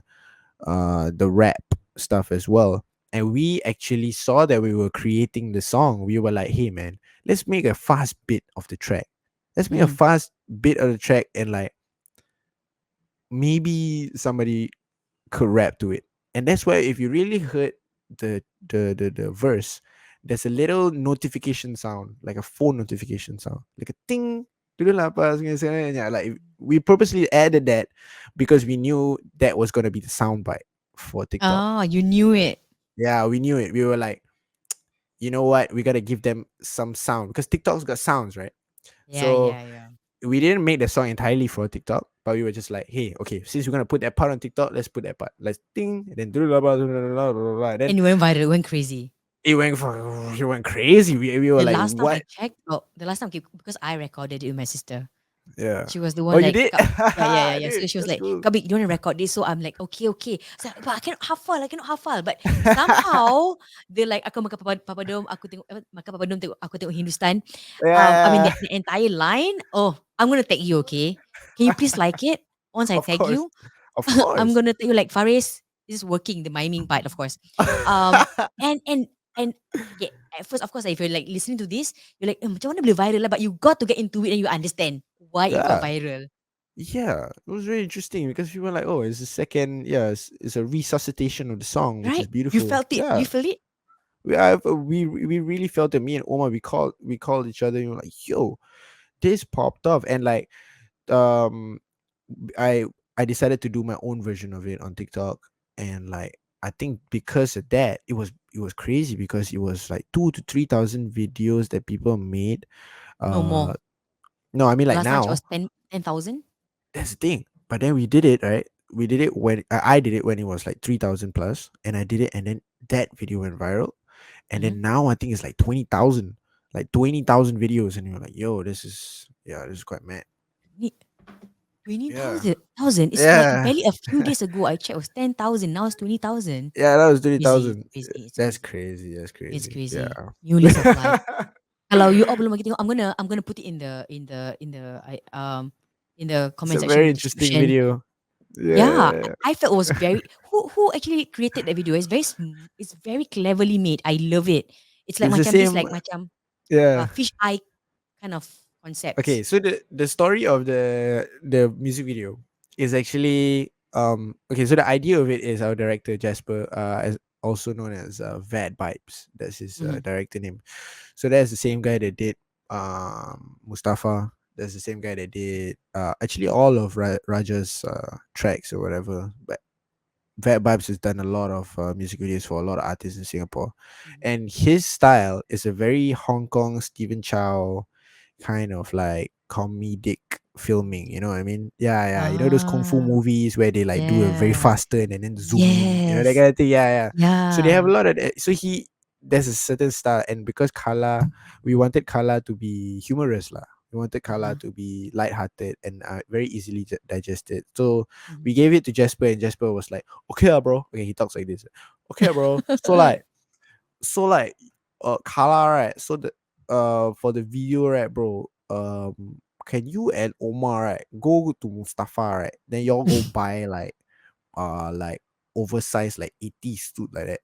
the rap stuff as well. And we actually saw that we were creating the song. We were like, hey man, let's make a fast bit of the track. Let's make a Mm. fast bit of the track and like maybe somebody could rap to it. And that's why if you really heard the verse, there's a little notification sound, like a phone notification sound, like a ting. Dulu lah apa, yeah, like we purposely added that because we knew that was gonna be the sound bite for TikTok. Ah, you knew it. Yeah, we knew it. We were like, you know what? We gotta give them some sound because TikTok's got sounds, right? Yeah, So yeah, yeah. we didn't make the song entirely for TikTok, but we were just like, hey, okay, since we're gonna put that part on TikTok, let's put that part. Let's ting, and then then And it went viral, it went crazy. it went crazy. We were The like, last time I what? checked, oh, the last time, okay, because I recorded it with my sister. Yeah. She was the Oh, one you like, did? Yeah, yeah, yeah, yeah. Dude, So she was that's like, cool. Kabi, you want to record this? So I'm like, okay, okay. So, but I cannot hafal, I cannot hafal. But somehow, they're like, aku makan papadom, aku tengok, makan papadom, tengok, aku tengok Hindustan. I mean, Yeah, the entire line, oh, I'm going to tag you, okay? Can you please like it? Once I of tag course, you, of I'm course. gonna tell you like Faris, this is working, the miming part, of course. Um, and and and okay, at first, of course, if you're like listening to this, you're like, macam mana boleh viral lah? But you got to get into it and you understand why it got Yeah, viral, yeah. It was really interesting because we were like, oh, it's a second, yeah, it's a resuscitation of the song, which is right? You beautiful. felt it. Do Yeah, you feel it? we really felt it. Me and Omar, we called each other and we were like, yo, this popped off, and like um I I decided to do my own version of it on TikTok, and like I think because of that, it was crazy because it was like 2 to 3 thousand videos that people made. No Uh, more. no, I mean The like last time it now. was 10,000. That's the thing. But then we did it right. We did it when I did it when it was like 3,000 plus, and I did it, and then that video went viral, and Mm-hmm. then now I think it's like 20,000, like 20,000 videos, and you're like, yo, this is quite mad. Twenty Yeah, thousand. It's like yeah. barely a few days ago. I checked, it was 10,000. Now it's 20,000. Yeah, that was Crazy, 20,000. it's crazy, it's That's crazy. crazy. That's It's crazy. Yeah. crazy. New lease of life. Kalau you all belum lagi tengok, I'm gonna put it in the It's comment a section very in the interesting description. video. Yeah, Yeah. I felt it was very who actually created that video. It's very cleverly made. I love it. It's like It's the macam this same. like macam Yeah. fish eye kind of Okay, concepts. so the story of the music video is actually okay, so the idea of it is our director Jasper, as also known as Vad Vibes. That's his Mhm. director name. So that's the same guy that did Mustafa. That's the same guy that did actually all of Raja's tracks or whatever. But Vat Vibes has done a lot of music videos for a lot of artists in Singapore, Mhm. and his style is a very Hong Kong Stephen Chow kind of like comedic filming. You know what I mean? Yeah, yeah. You know those kung fu Ah, movies where they like do a very yes. fast turn and then zoom in. You know that Yes. kind of thing. Yeah, yeah. So they have a Yeah. lot of that. So there's a certain style, and because Kala, we wanted Kala to be humorous lah. We wanted Kala Uh-huh. to be light-hearted and very easily digested. So Mhm. we gave it to Jasper, and Jasper was like, "Okay, bro." Okay, he talks like this. Okay, bro. So like, Kala, right? So the for the video, right, bro? Can you and Omar, right, go to Mustafa, right? Then y'all go buy like oversized like 80s suit like that.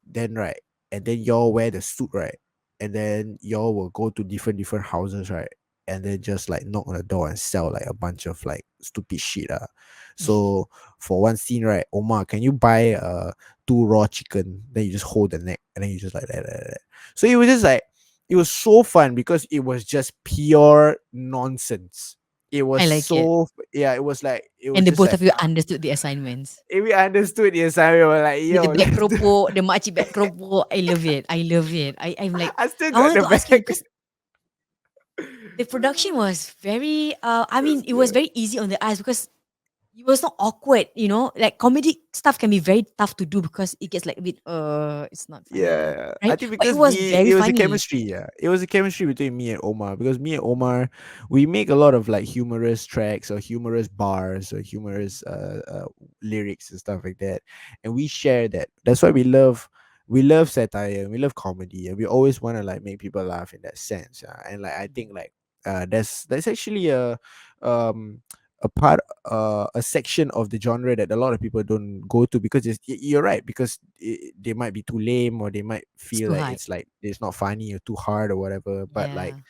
Then right, and then y'all wear the suit, right? And then y'all will go to different houses, right? And then just like knock on the door and sell like a bunch of like stupid shit. So for one scene, right, Omar, can you buy two raw chicken? Then you just hold the neck and then you just like that. So it was just like it was so fun because it was just pure nonsense. It was I like it. so yeah, it was like it was And the just both like of you understood the assignments. if we understood the assignment, we were like, With the yo, black let's do. keropok, the makcik black keropok. I love it. I love it. I'm like, I still I got wanted the to ask you bag. because the production was very, I mean, That's it was good. very easy on the eyes because it was not awkward, you know? Like comedy stuff can be very tough to do because it gets like a bit, it's not funny, Yeah, I right? think But it because was very it was a funny. chemistry. Yeah, it was a chemistry between me and Omar because me and Omar, we make a lot of like humorous tracks or humorous bars or humorous lyrics and stuff like that, and we share that. That's why we love satire and we love comedy, and we always want to like make people laugh in that sense. And like I think like that's actually um a part a section of the genre that a lot of people don't go to because you're right because they might be too lame or they might It's feel too like hard. it's like it's not funny or too hard or whatever, but like Yeah.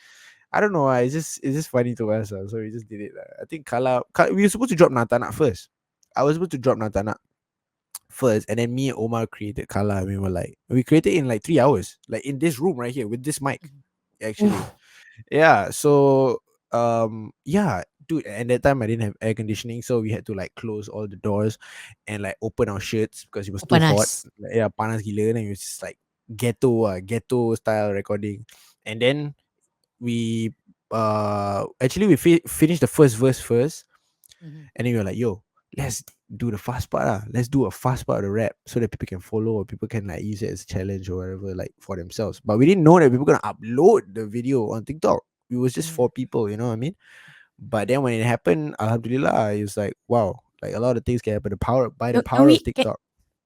I don't know, it's just funny to us, so we just did it. I think we were supposed to drop Natanak first. I was supposed to drop Natanak first, and then me and Omar created Kalah, and we created in like 3 hours, like in this room right here with this mic Mhm. actually. Oof, Yeah, so yeah, dude, and that time I didn't have air conditioning, so we had to like close all the doors and like open our shirts because it was too hot. panas. Like, yeah, panas gila, and it was just like ghetto style recording. And then we actually we finished the first verse first, Mhm. and then we were like, yo, let's do the fast part. Let's do a fast part of the rap so that people can follow or people can like use it as a challenge or whatever, like for themselves. But we didn't know that people were gonna upload the video on TikTok. It was just Yeah. for people, you know what I mean? But then when it happened, Alhamdulillah, it was like, wow, like a lot of things can happen by the Can power we of TikTok.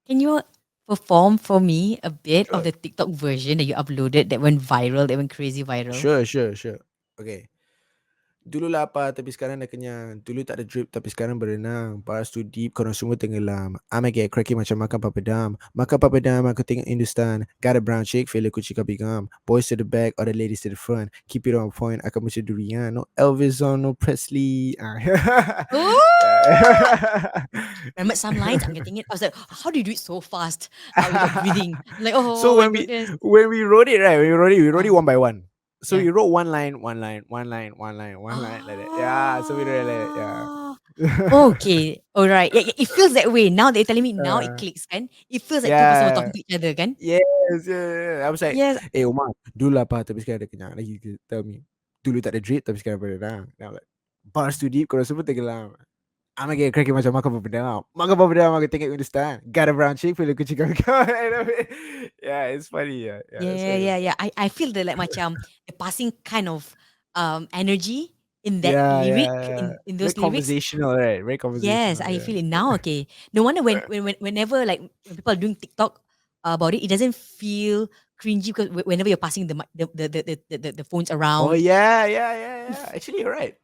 can you perform for me a bit of Sure. the TikTok version that you uploaded that went viral, that went crazy viral? Sure. Okay. Dulu lapar tapi sekarang dah kenyang. Dulu tak ada drip tapi sekarang berenang. Bars too deep korang semua tenggelam. I'ma get cracky macam makan papadam. Makan papadam aku tengok Hindustan. Got a brown chick feel kucing kapi gam. Boys to the back or the ladies to the front. Keep it on point aku macam durian. No Elvis on no Presley. Ooh! Remembered some lines, I'm getting it. I was like, how do you do it so fast without breathing? I'm like, So oh my goodness. when we wrote it, right, we wrote it Uh, one by one. So yeah. we wrote one line like that. Yeah, so we wrote it like that. Ah, Yeah. okay. All right. Yeah, yeah, it feels that way. Now that you're telling me, now it uh, clicks, kan? It feels like two person were yeah. talking to each other, kan? Yes, yeah. I was like, Yes. "Eh, Umar, dulu lapar tapi sekarang dah kenyang." Like you could tell me, dulu tak ada drip tapi sekarang berenang. Then I'm like, bars too deep, korang semua tenggelam. I'ma get cracking macam makan papadam. Makan papadam, aku tengok Hindustan. Got a brown chick, feel like kucing kau. Yeah, it's funny. Yeah, that's Yeah, funny. yeah, yeah. I feel the like macam the passing kind of energy in that lyric, Yeah. in Very those lyrics. conversational, right? Very Yes, conversational. I Yeah. feel it now. Okay, no wonder whenever like when people are doing TikTok about it, it doesn't feel cringy because whenever you're passing the phones Oh around, yeah. if, Actually, you're right.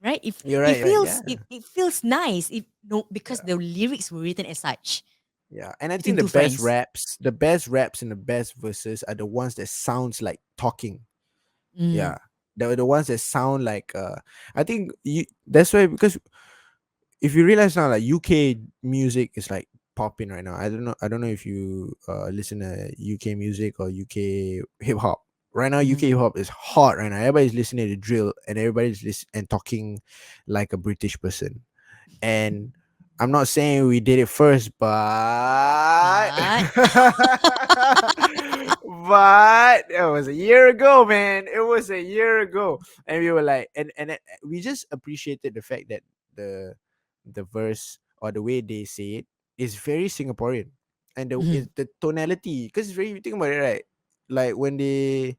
right? If You're it right. You're right. feels Yeah. it feels nice. If no, because Yeah. the lyrics were written as such Yeah. And I between think the two best friends. raps, the best raps and the best verses are the ones that sounds like talking. Mm, Yeah. The ones that sound like I think that's why because if you realize now like UK music is like popping right now. I don't know if you listen to UK music or UK hip hop. Right now mhm. UK hip hop is hot right now. Everybody's listening to drill and everybody's and talking like a British person. And I'm not saying we did it first, but But but it was a year ago, man. It was a year ago, and we were like, we just appreciated the fact that the the verse or the way they say it is very Singaporean, and mhm, the tonality because it's very you think about it, right? Like when they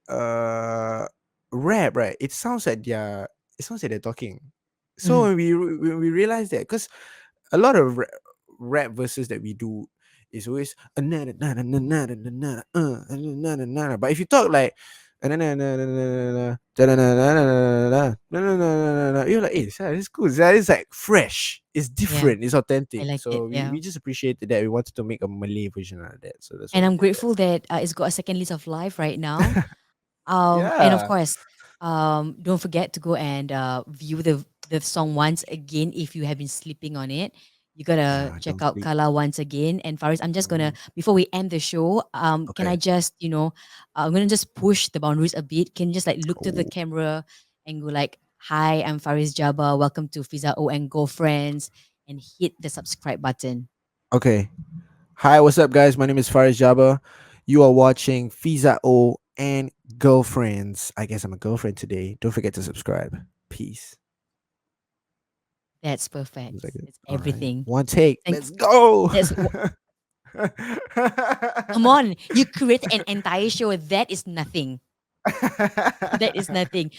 uh rap, right, it sounds like they're talking. So mhm, when we realized that because a lot of rap verses that we do is always na na na na na na na na na na, but if you talk like na na na na na na na na na na, you're like, hey, it's cool, it's like fresh, it's yeah, different, it's I authentic. like it. So Yeah. we just appreciated that. We wanted to make a Malay version out of that, so that's why And we I'm did that. grateful that it's got a second lease of life right now. And of Yeah. course, don't forget to go and view the the song once again if you have been sleeping on it. You gotta check Don't out sleep. Kalah once again. And Faris, I'm just gonna before we end the show, can I Okay. just I'm gonna just push the boundaries a bit. Can you just like look to the Ooh. camera and go like, "Hi, I'm Fariz Jabba. Welcome to Fiza O and Go Friends," and hit the subscribe button. Okay. Hi, what's up, guys? My name is Fariz Jabba. You are watching Fiza O and Girlfriends. I guess I'm a girlfriend today. Don't forget to subscribe. Peace. That's perfect. Was that good? It's All right. everything. One take. Thank. Let's go. That's come on. You create an entire show. That is nothing. That is nothing.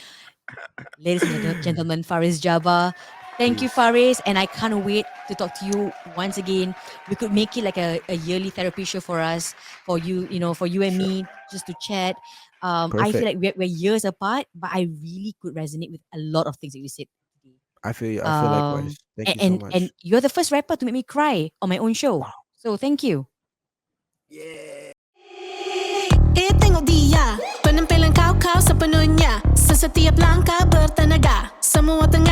Ladies and gentlemen, Fariz Jabba. Thank you, Peace. Fariz. And I can't wait to talk to you once again. We could make it like a yearly therapy show for us, for you, for you and Sure. me, just to chat. I feel Perfect. like we're years apart, but I really could resonate with a lot of things that you said today. I feel you. I feel likewise. Thank you so And much. you're the first rapper to make me cry on my own show. Wow. So thank you. Yeah. Tengok dia, penampilan kau sepenuhnya. Sesetiap langkah bertenaga. Semua tengah